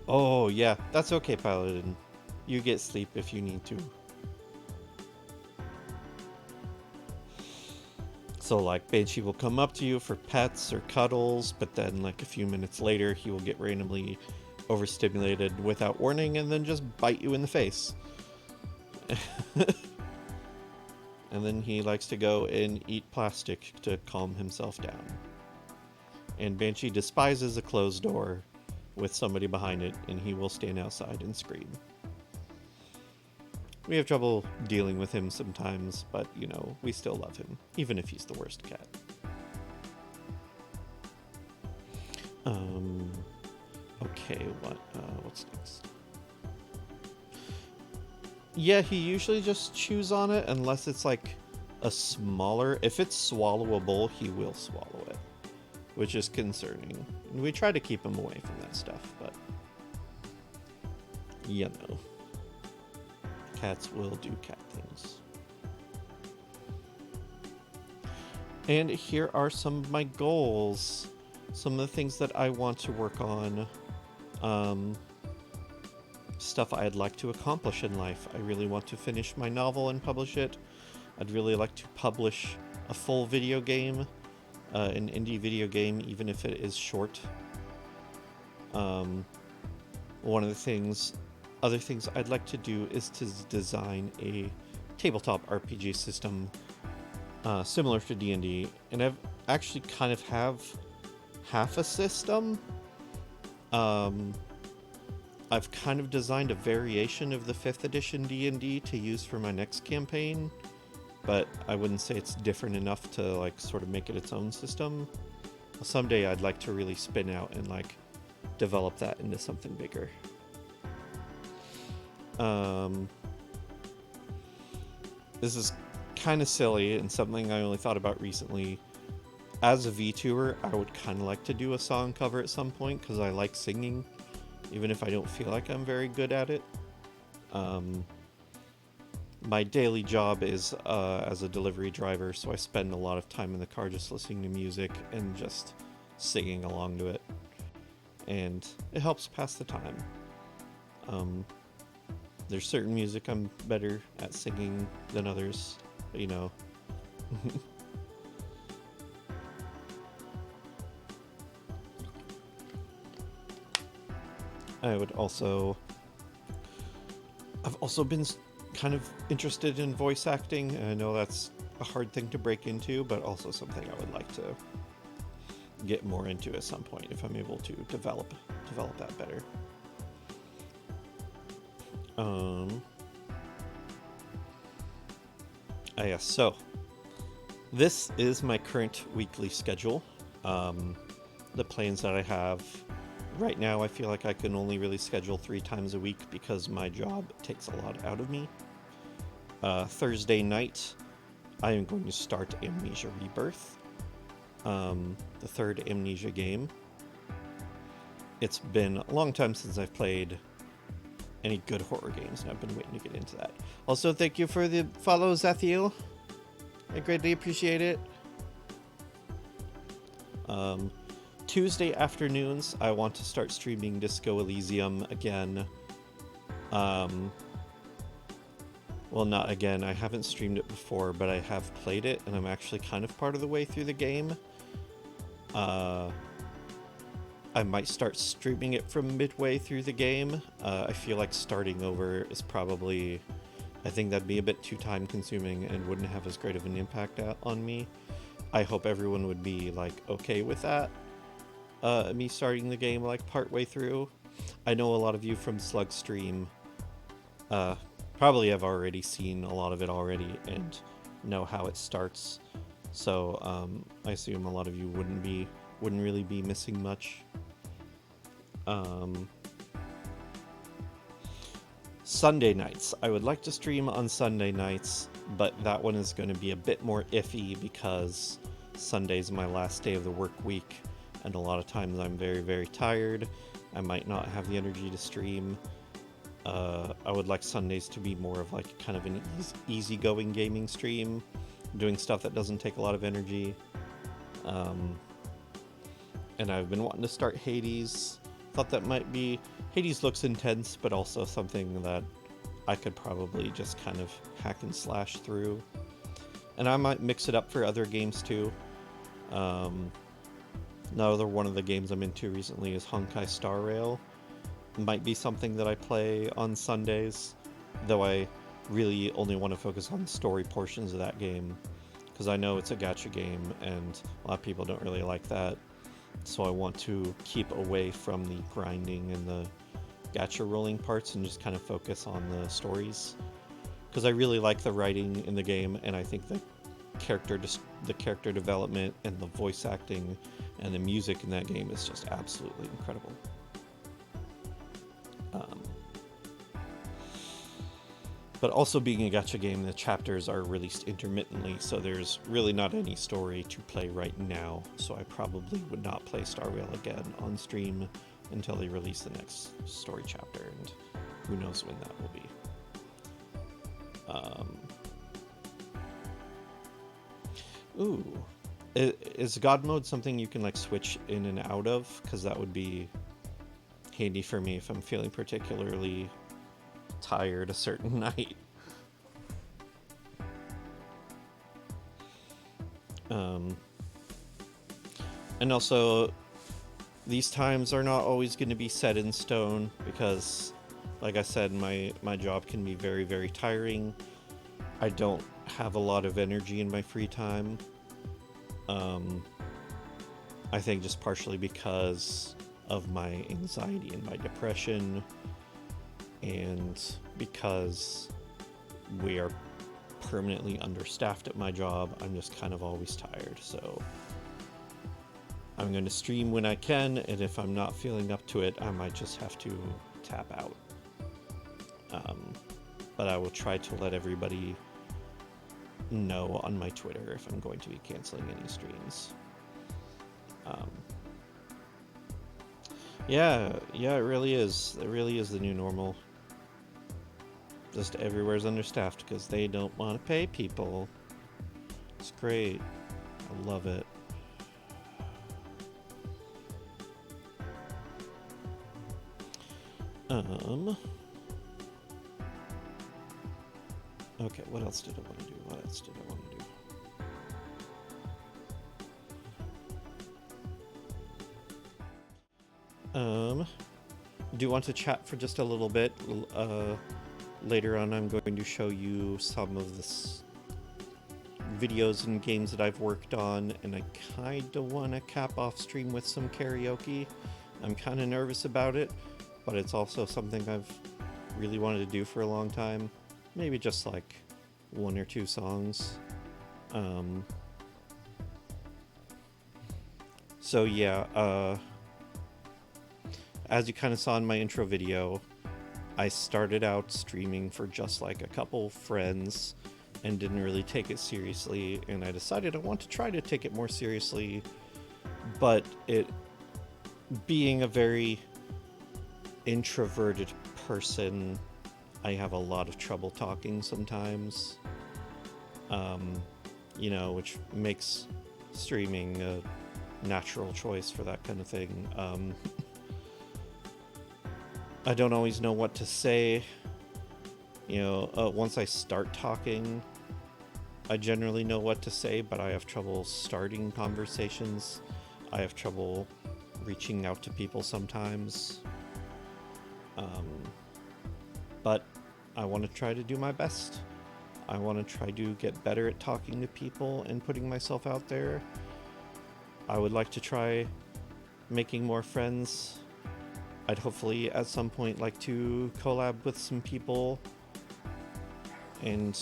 [SPEAKER 1] Oh, yeah, that's okay, Paladin. You get sleep if you need to. So, like, Banshee will come up to you for pets or cuddles, but then, like, a few minutes later, he will get randomly overstimulated without warning and then just bite you in the face. and then he likes to go and eat plastic to calm himself down. And Banshee despises a closed door with somebody behind it, and he will stand outside and scream. We have trouble dealing with him sometimes, but, you know, we still love him, even if he's the worst cat. Okay, what's next? Yeah, he usually just chews on it unless it's like a smaller... If it's swallowable, he will swallow it, which is concerning. And we try to keep him away from that stuff, but... you know. Cats will do cat things. And here are some of my goals. Some of the things that I want to work on. Stuff I'd like to accomplish in life. I really want to finish my novel and publish it. I'd really like to publish a full video game, an indie video game, even if it is short. One of the other things I'd like to do is to design a tabletop RPG system similar to D&D, and I've actually kind of have half a system. I've kind of designed a variation of the 5th edition D&D to use for my next campaign, but I wouldn't say it's different enough to like sort of make it its own system. Someday I'd like to really spin out and like develop that into something bigger. This is kind of silly and something I only thought about recently. As a VTuber, I would kind of like to do a song cover at some point because I like singing, even if I don't feel like I'm very good at it. My daily job is as a delivery driver, so I spend a lot of time in the car just listening to music and just singing along to it. And it helps pass the time. There's certain music I'm better at singing than others, but, you know. I've also been kind of interested in voice acting, and I know that's a hard thing to break into, but also something I would like to get more into at some point if I'm able to develop that better. So this is my current weekly schedule. The plans that I have right now, I feel like I can only really schedule 3 times a week because my job takes a lot out of me. Thursday night, I am going to start Amnesia Rebirth, the 3rd Amnesia game. It's been a long time since I've played any good horror games, and I've been waiting to get into that. Also, thank you for the follow, Zathiel. I greatly appreciate it. Tuesday afternoons, I want to start streaming Disco Elysium again. Well, not again. I haven't streamed it before, but I have played it, and I'm actually kind of part of the way through the game. I might start streaming it from midway through the game. I feel like starting over is probably... I think that'd be a bit too time consuming and wouldn't have as great of an impact on me. I hope everyone would be, like, okay with that. Me starting the game, like, partway through. I know a lot of you from Slugstream probably have already seen a lot of it already and know how it starts. So, I assume a lot of you wouldn't really be missing much. Sunday nights. I would like to stream on Sunday nights, but that one is going to be a bit more iffy because Sunday's my last day of the work week, and a lot of times I'm very, very tired. I might not have the energy to stream. I would like Sundays to be more of like kind of an easygoing gaming stream, doing stuff that doesn't take a lot of energy. And I've been wanting to start Hades. Thought that might be... Hades looks intense, but also something that I could probably just kind of hack and slash through. And I might mix it up for other games too. Another one of the games I'm into recently is Honkai Star Rail. Might be something that I play on Sundays, though I really only want to focus on the story portions of that game, because I know it's a gacha game and a lot of people don't really like that. So I want to keep away from the grinding and the gacha rolling parts and just kind of focus on the stories, because I really like the writing in the game, and I think the character development and the voice acting and the music in that game is just absolutely incredible. But also, being a gacha game, the chapters are released intermittently, so there's really not any story to play right now. So I probably would not play Star Rail again on stream until they release the next story chapter, and who knows when that will be. Ooh. Is God mode something you can like switch in and out of? Because that would be handy for me if I'm feeling particularly tired a certain night. And also, these times are not always going to be set in stone, because, like I said, my job can be very, very tiring. I don't have a lot of energy in my free time. I think just partially because of my anxiety and my depression, and because we are permanently understaffed at my job, I'm just kind of always tired. So I'm going to stream when I can, and if I'm not feeling up to it, I might just have to tap out. But I will try to let everybody know on my Twitter if I'm going to be canceling any streams. Yeah, it really is. It really is the new normal. Just everywhere's understaffed because they don't want to pay people. It's great. I love it. Okay, what else did I want to do? Do you want to chat for just a little bit? Later on, I'm going to show you some of the videos and games that I've worked on, and I kind of want to cap off stream with some karaoke. I'm kind of nervous about it, but it's also something I've really wanted to do for a long time. Maybe just like 1 or 2 songs. So yeah, as you kind of saw in my intro video, I started out streaming for just like a couple friends and didn't really take it seriously, and I decided I want to try to take it more seriously, but it being a very introverted person, I have a lot of trouble talking sometimes, which makes streaming a natural choice for that kind of thing. I don't always know what to say. Once I start talking, I generally know what to say, but I have trouble starting conversations. I have trouble reaching out to people sometimes. But I want to try to do my best. I want to try to get better at talking to people and putting myself out there. I would like to try making more friends. I'd hopefully at some point like to collab with some people and,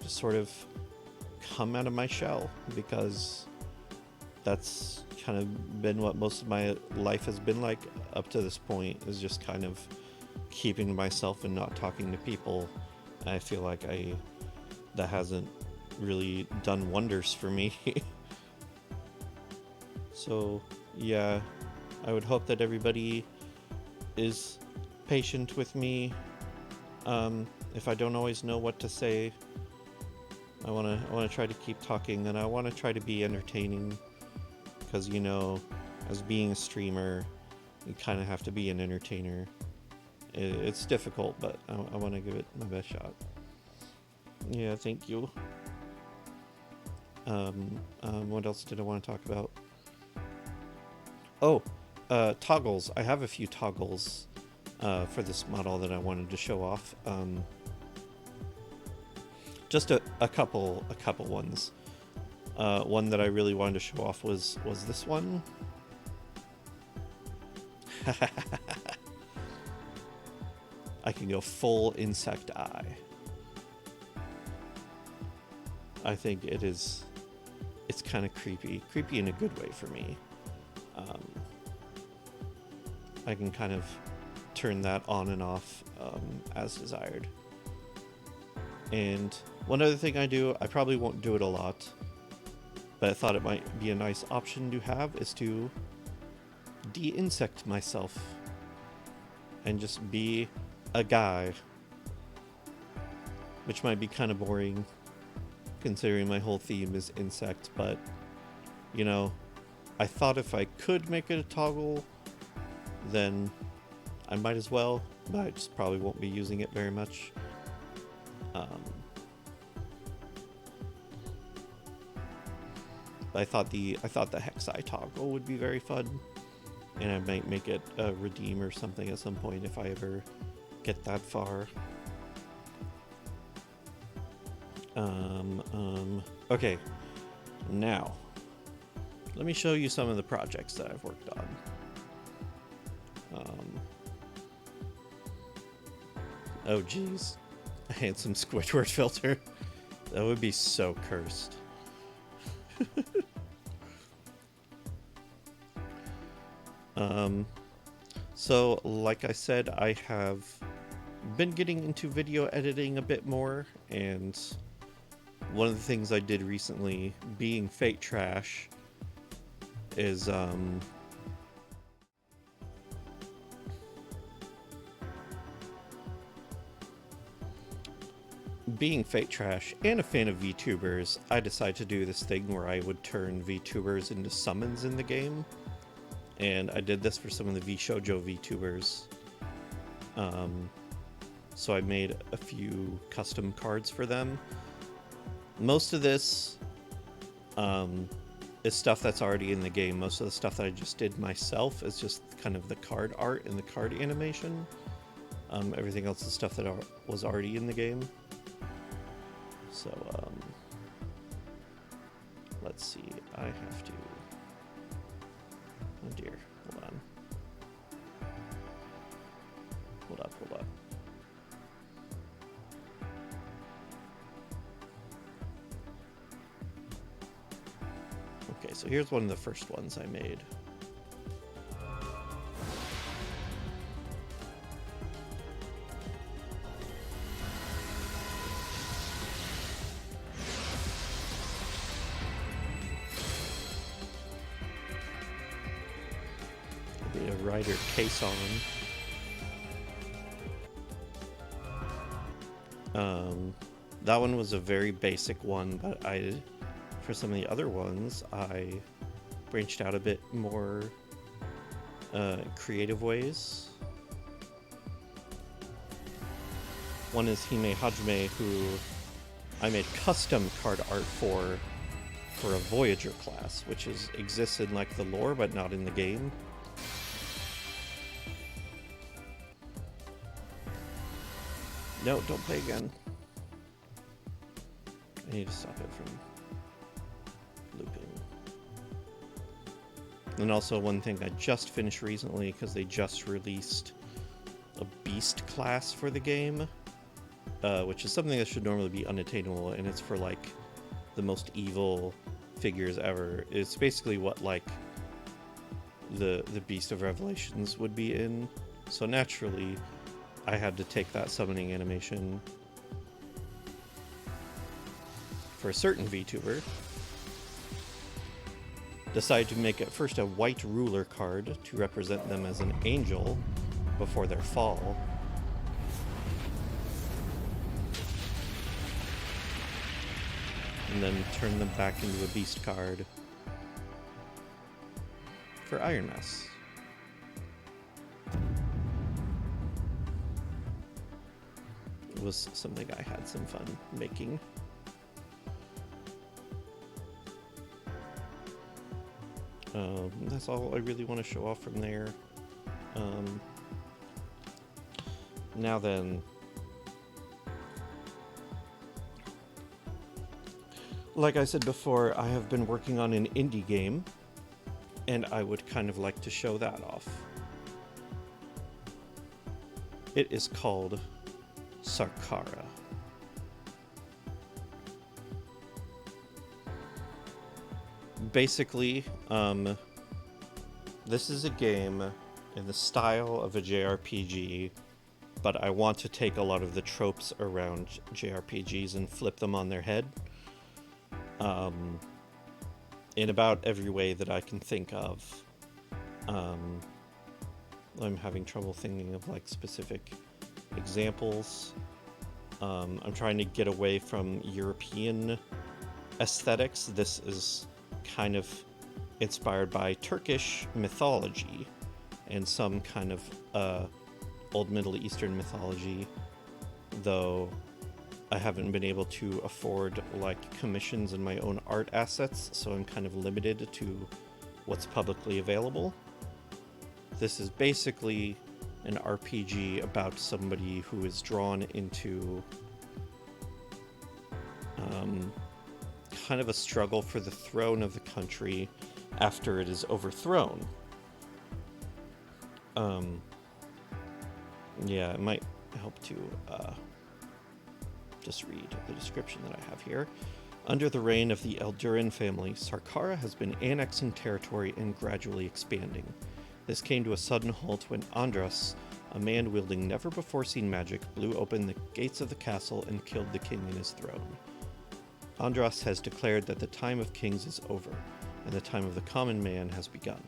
[SPEAKER 1] just sort of come out of my shell, because that's kind of been what most of my life has been like up to this point, is just kind of keeping to myself and not talking to people. I feel like that hasn't really done wonders for me. So, yeah. I would hope that everybody is patient with me. If I don't always know what to say, I want to try to keep talking, and I want to try to be entertaining, because as being a streamer, you kind of have to be an entertainer. It's difficult, but I want to give it my best shot. Yeah, thank you. What else did I want to talk about? Oh, toggles. I have a few toggles for this model that I wanted to show off. just a couple ones. One that I really wanted to show off was this one. I can go full insect eye. I think it's kind of creepy in a good way for me. I can kind of turn that on and off as desired. And one other thing I do, I probably won't do it a lot, but I thought it might be a nice option to have, is to de-insect myself and just be a guy, which might be kind of boring considering my whole theme is insect, but you know, I thought if I could make it a toggle, then I might as well, but I just probably won't be using it very much. But I thought the Hexeye toggle would be very fun, and I might make it a redeem or something at some point if I ever get that far. Okay, now let me show you some of the projects that I've worked on. Oh geez, a handsome Squidward filter. That would be so cursed. So like I said, I have been getting into video editing a bit more, and one of the things I did recently, being Fate Trash, is being Fate Trash and a fan of VTubers, I decided to do this thing where I would turn VTubers into summons in the game. And I did this for some of the VShojo VTubers. So I made a few custom cards for them. Most of this is stuff that's already in the game. Most of the stuff that I just did myself is just kind of the card art and the card animation. Everything else is stuff that was already in the game. So, let's see, I have to, oh dear, hold on. Hold up. Okay, so here's one of the first ones I made. Rider case on. That one was a very basic one, but for some of the other ones, I branched out a bit more creative ways. One is Hime Hajime, who I made custom card art for a Voyager class, which exists in like the lore, but not in the game. No, don't play again. I need to stop it from looping. And also one thing I just finished recently, because they just released a beast class for the game, which is something that should normally be unattainable, and it's for like the most evil figures ever. It's basically what like the Beast of Revelations would be in. So naturally, I had to take that summoning animation for a certain VTuber. Decided to make it first a white ruler card to represent them as an angel before their fall. And then turn them back into a beast card for Iron Mass. It was something I had some fun making. That's all I really want to show off from there. Now then, Like I said before, I have been working on an indie game, and I would kind of like to show that off. It is called Sarkara. Basically, this is a game in the style of a JRPG, but I want to take a lot of the tropes around JRPGs and flip them on their head. In about every way that I can think of. I'm having trouble thinking of like specific examples. I'm trying to get away from European aesthetics. This is kind of inspired by Turkish mythology and some kind of old Middle Eastern mythology, though I haven't been able to afford like commissions and my own art assets, so I'm kind of limited to what's publicly available. This is basically an RPG about somebody who is drawn into kind of a struggle for the throne of the country after it is overthrown. Yeah, it might help to just read the description that I have here. Under the reign of the Eldurin family, Sarkara has been annexing territory and gradually expanding. This came to a sudden halt when Andras, a man wielding never-before-seen magic, blew open the gates of the castle and killed the king in his throne. Andras has declared that the time of kings is over, and the time of the common man has begun.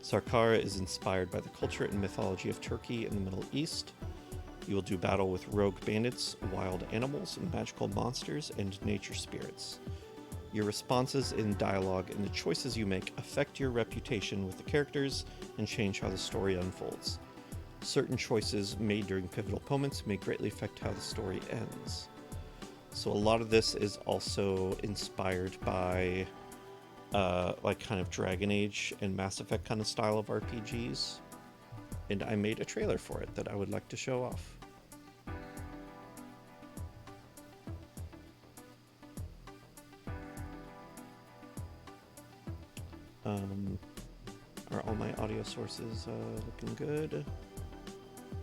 [SPEAKER 1] Sarkara is inspired by the culture and mythology of Turkey and the Middle East. You will do battle with rogue bandits, wild animals, magical monsters, and nature spirits. Your responses in dialogue and the choices you make affect your reputation with the characters and change how the story unfolds. Certain choices made during pivotal moments may greatly affect how the story ends. So a lot of this is also inspired by like kind of Dragon Age and Mass Effect kind of style of RPGs. And I made a trailer for it that I would like to show off. Are all my audio sources looking good?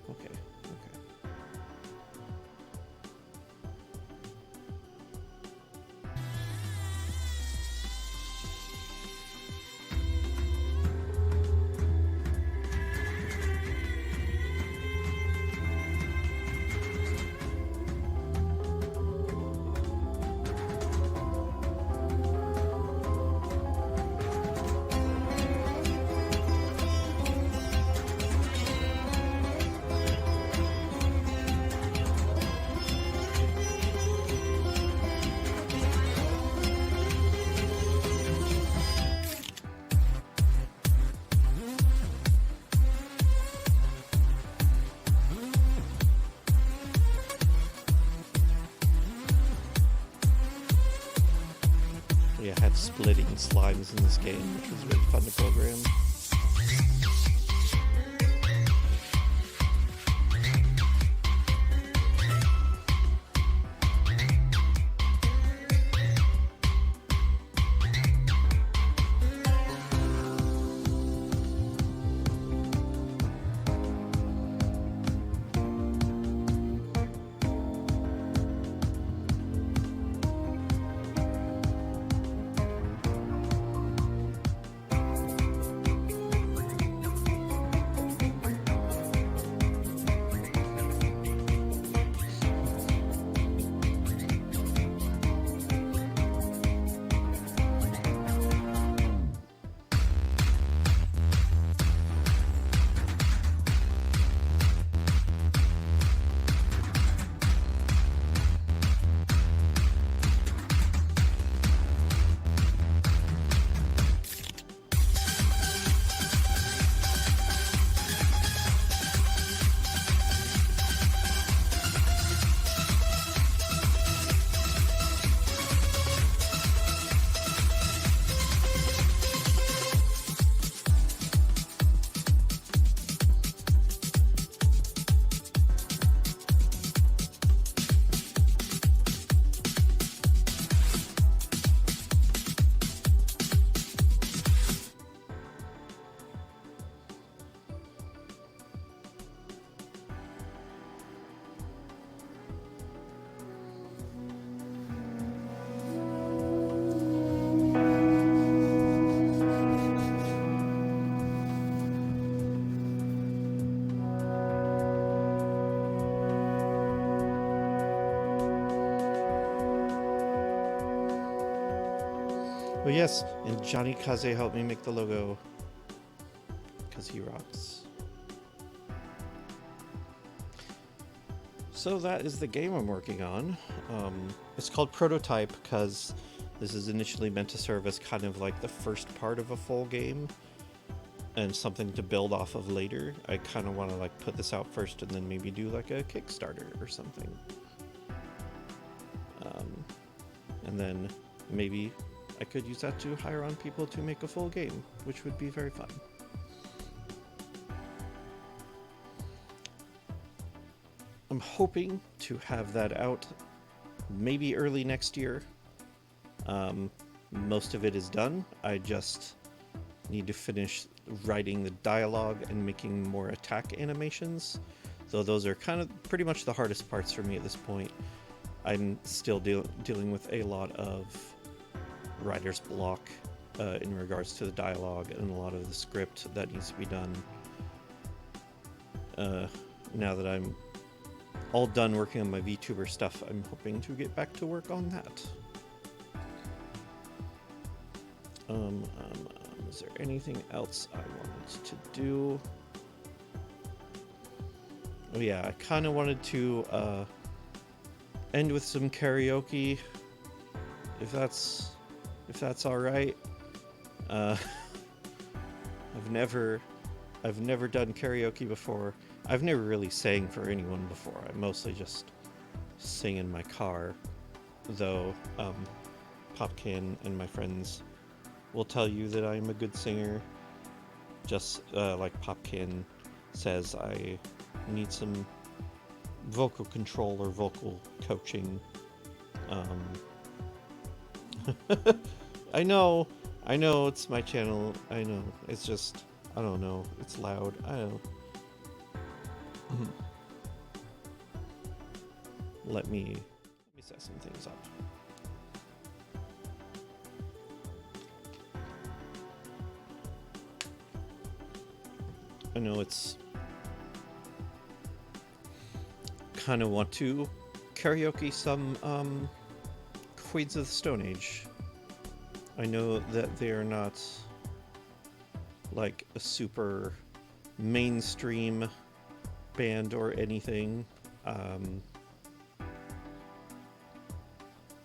[SPEAKER 1] Okay. Yeah, I had splitting slimes in this game, which was really fun to program. Oh yes, and Johnny Kaze helped me make the logo. Because he rocks. So that is the game I'm working on. It's called Prototype because this is initially meant to serve as kind of like the first part of a full game and something to build off of later. I kind of want to like put this out first and then maybe do like a Kickstarter or something. And then maybe I could use that to hire on people to make a full game, which would be very fun. I'm hoping to have that out maybe early next year. Most of it is done. I just need to finish writing the dialogue and making more attack animations. So those are kind of pretty much the hardest parts for me at this point. I'm still dealing with a lot of writer's block in regards to the dialogue and a lot of the script that needs to be done. Now that I'm all done working on my VTuber stuff, I'm hoping to get back to work on that. Is there anything else I wanted to do? Oh yeah, I kind of wanted to end with some karaoke, if that's all right. I've never done karaoke before. I've never really sang for anyone before. I mostly just sing in my car, though Popcan and my friends will tell you that I'm a good singer. Just like Popcan says, I need some vocal control or vocal coaching. I know, it's my channel. I know, it's just, I don't know, it's loud. I don't know. Let me set some things up. I know it's kind of want to karaoke some Queens of the Stone Age. I know that they're not like a super mainstream band or anything.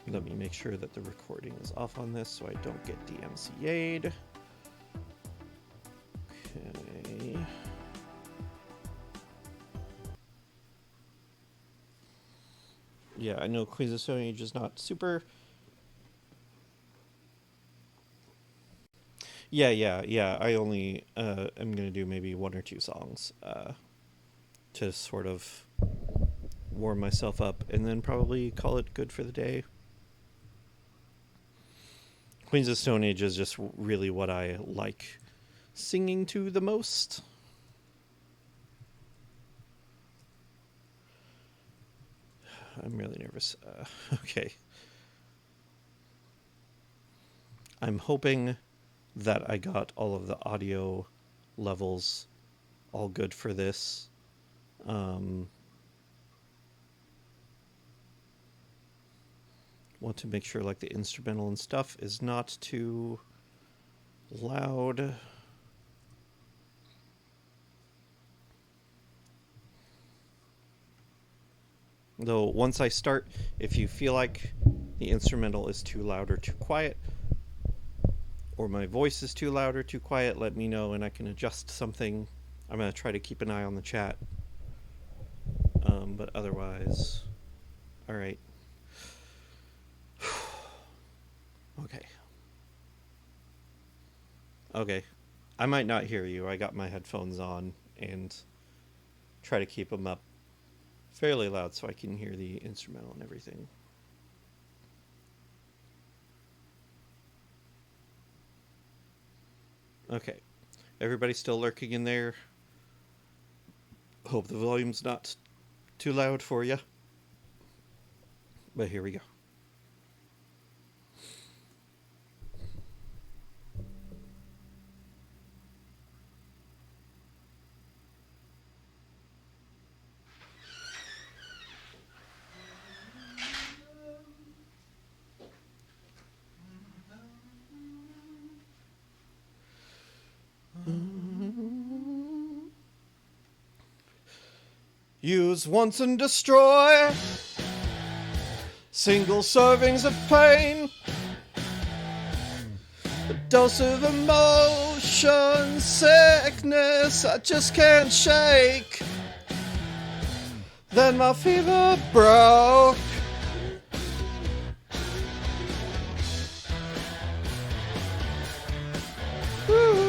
[SPEAKER 1] Let me make sure that the recording is off on this so I don't get DMCA'd. Okay. Yeah, I know Queens of Stone Age is not super... Yeah, I only am going to do maybe one or two songs to sort of warm myself up and then probably call it good for the day. Queens of Stone Age is just really what I like singing to the most. I'm really nervous. Okay. I'm hoping that I got all of the audio levels all good for this. Want to make sure like the instrumental and stuff is not too loud. Though once I start, if you feel like the instrumental is too loud or too quiet, or my voice is too loud or too quiet, let me know and I can adjust something. I'm going to try to keep an eye on the chat. But otherwise, all right. Okay. I might not hear you. I got my headphones on and try to keep them up fairly loud so I can hear the instrumental and everything. Okay. Everybody still lurking in there? Hope the volume's not too loud for you. But here we go. Use once and destroy. Single servings of pain. A dose of emotion, sickness I just can't shake. Then my fever broke. Ooh.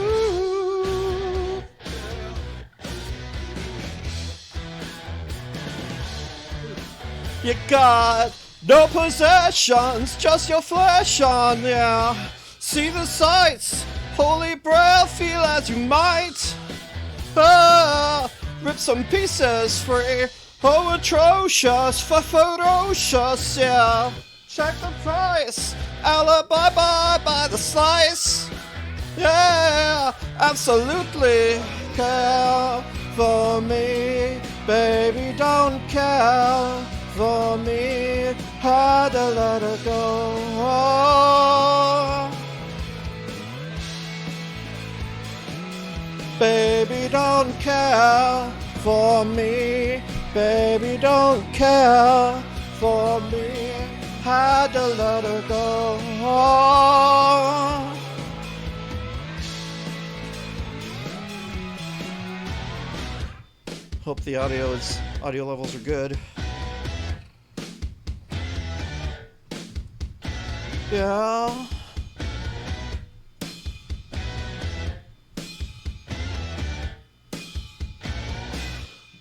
[SPEAKER 1] You got no possessions, just your flesh on, yeah. See the sights, holy breath, feel as you might. Rip some pieces free. Oh, atrocious, ferocious, yeah. Check the price, alibi by the slice. Yeah, absolutely care for me. Baby, don't care for me. Had to let her go. Baby, don't care for me. Baby, don't care for me. Had to let her go. Hope the audio levels are good. Yeah.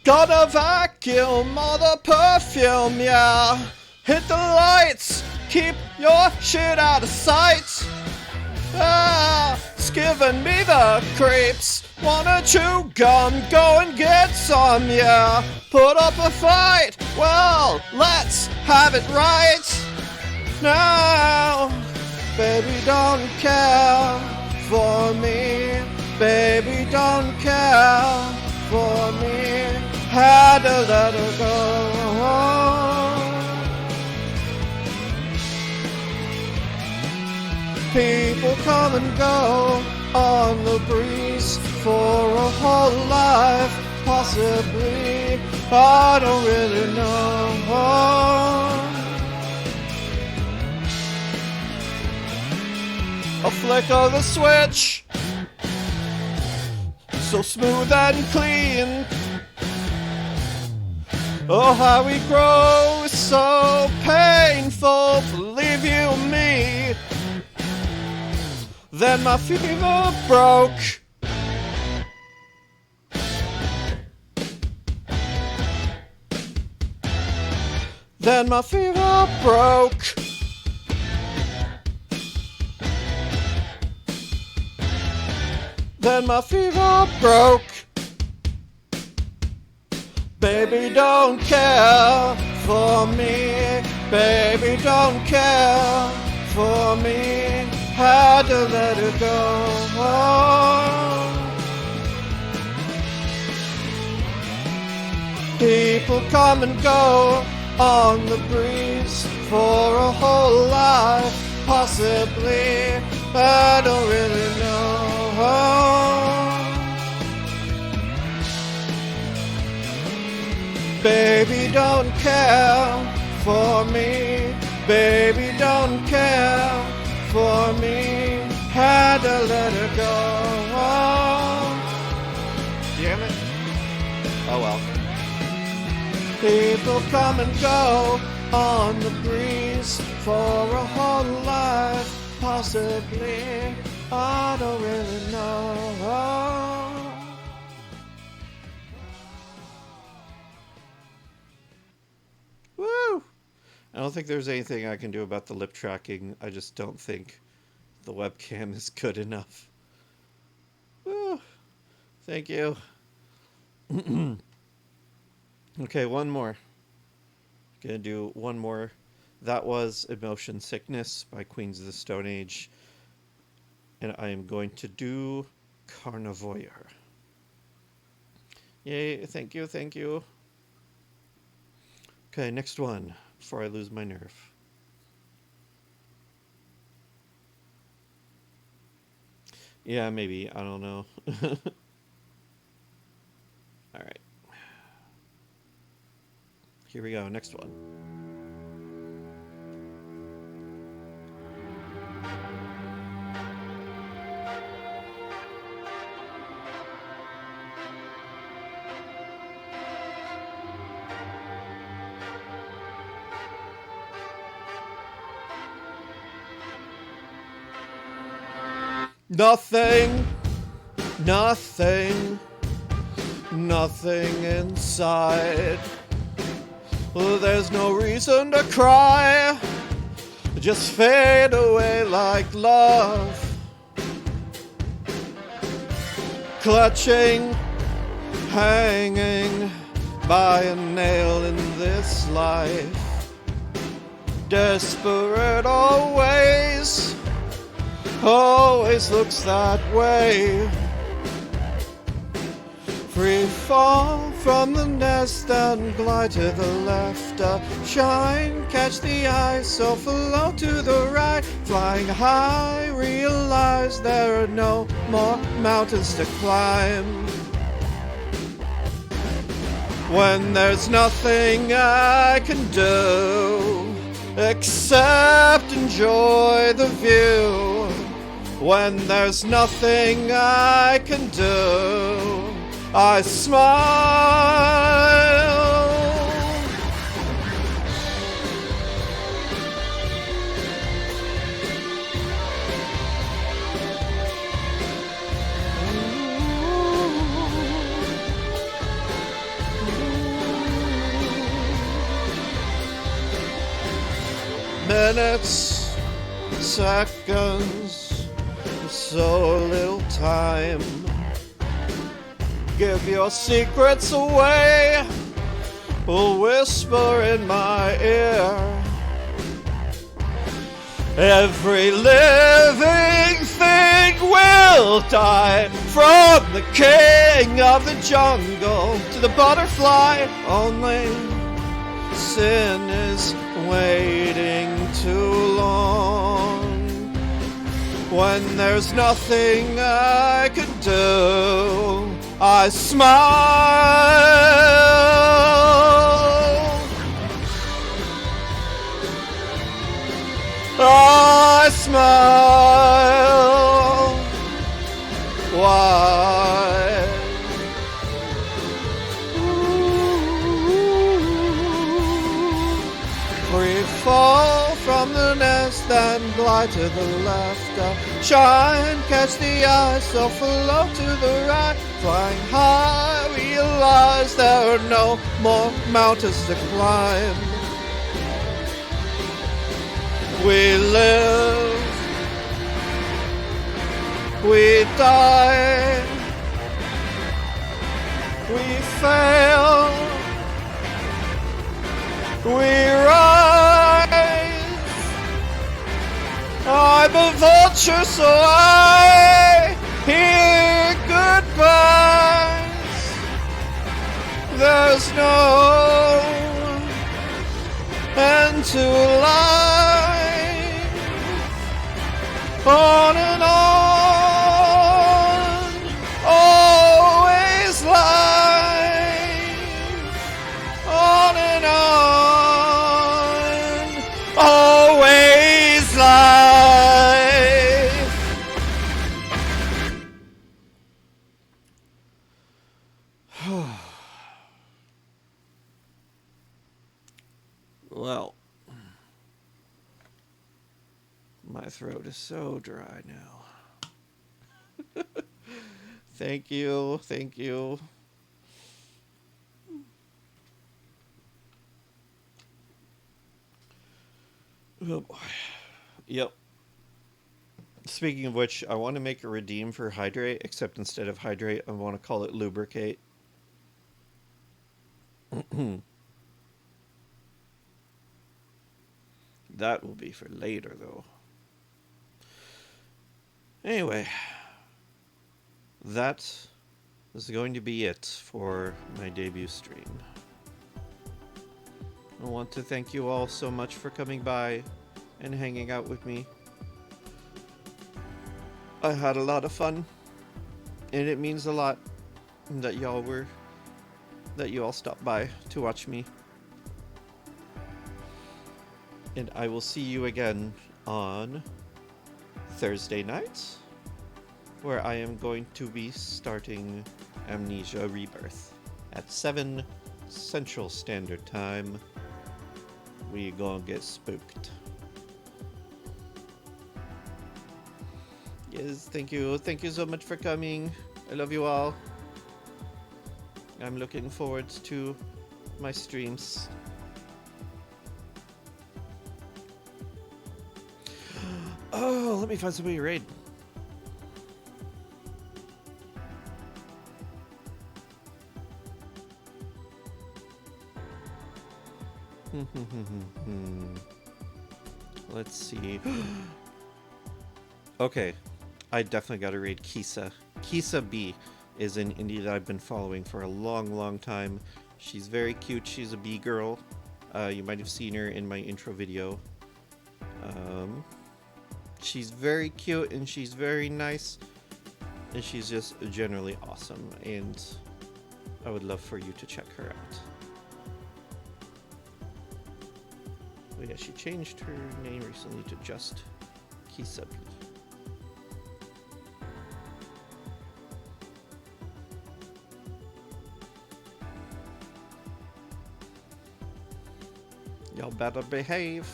[SPEAKER 1] Got a vacuum or the perfume, yeah. Hit the lights, keep your shit out of sight. It's giving me the creeps. Wanna chew gum, go and get some, yeah. Put up a fight, well, let's have it right. Now, baby, don't care for me. Baby, don't care for me. Had to let her go. People come and go on the breeze for a whole life, possibly. I don't really know. A flick of the switch, so smooth and clean. Oh, how we grow is so painful, believe you me. Then my fever broke. Then my fever broke. Then my fever broke. Baby, don't care for me. Baby, don't care for me. Had to let her go. People come and go on the breeze for a whole life, possibly. I don't really know. Baby, don't care for me. Baby, don't care for me. Had to let her go. Damn it. Oh well. People come and go on the breeze for a whole life, possibly. I don't really know. Woo! I don't think there's anything I can do about the lip tracking. I just don't think the webcam is good enough. Woo! Thank you. Okay, one more. Gonna do one more. That was Emotion Sickness by Queens of the Stone Age. And I am going to do Carnivore. Yay, thank you, thank you. Okay, next one, before I lose my nerve. Yeah, maybe, I don't know. Alright. here we go, next one. Nothing, nothing, nothing inside. There's no reason to cry, just fade away like love. Clutching, hanging by a nail in this life. Desperate always, always looks that way. Free fall from the nest and glide to the left. Shine, catch the eye, so float to the right. Flying high, realize there are no more mountains to climb. When there's nothing I can do except enjoy the view. When there's nothing I can do, I smile. Minutes, seconds, so little time. Give your secrets away, will whisper in my ear. Every living thing will die, from the king of the jungle to the butterfly. Only sin is waiting too long. When there's nothing I can do, I smile. I smile. Why? Free fall from the nest and glide to the left. Shine, catch the eye, so float to the right. Flying high, realize there are no more mountains to climb. We live, we die, we fail, we rise. I'm a vulture, so I hear goodbyes. There's no end to life. On and on, always life. On and on, always life. Well, my throat is so dry now. Thank you, thank you. Oh boy. Yep. Speaking of which, I want to make a redeem for hydrate, except instead of hydrate, I want to call it lubricate. That will be for later, though. Anyway, that is going to be it for my debut stream. I want to thank you all so much for coming by and hanging out with me. I had a lot of fun, and it means a lot that you all stopped by to watch me. And I will see you again on Thursday night, where I am going to be starting Amnesia Rebirth at 7 Central Standard Time. We gonna get spooked. Yes, thank you. Thank you so much for coming. I love you all. I'm looking forward to my streams. Oh, let me find somebody to raid. Let's see. Okay, I definitely gotta raid Kisa. Kisa B is an indie that I've been following for a long time. She's very cute. She's a bee girl. You might have seen her in my intro video. She's very cute and she's very nice. And she's just generally awesome. And I would love for you to check her out. Oh yeah, she changed her name recently to just Kisa B. Y'all better behave.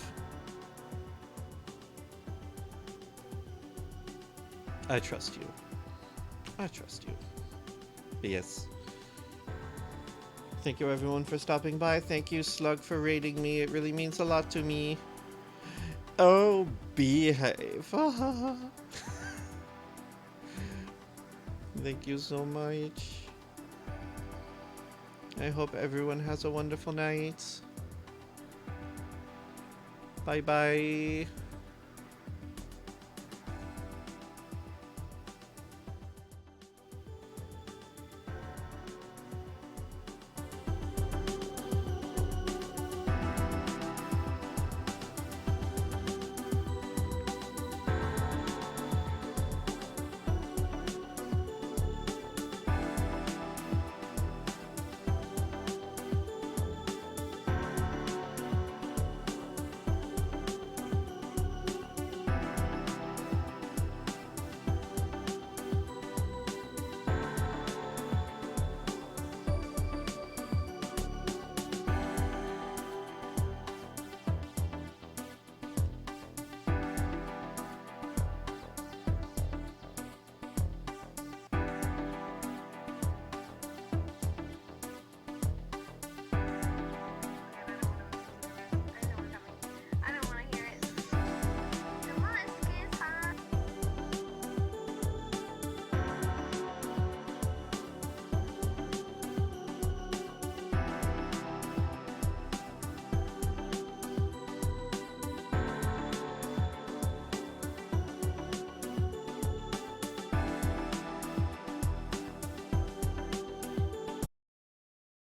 [SPEAKER 1] I trust you. I trust you. But yes. Thank you everyone for stopping by. Thank you Slug for raiding me. It really means a lot to me. Oh, behave. Thank you so much. I hope everyone has a wonderful night. Bye bye.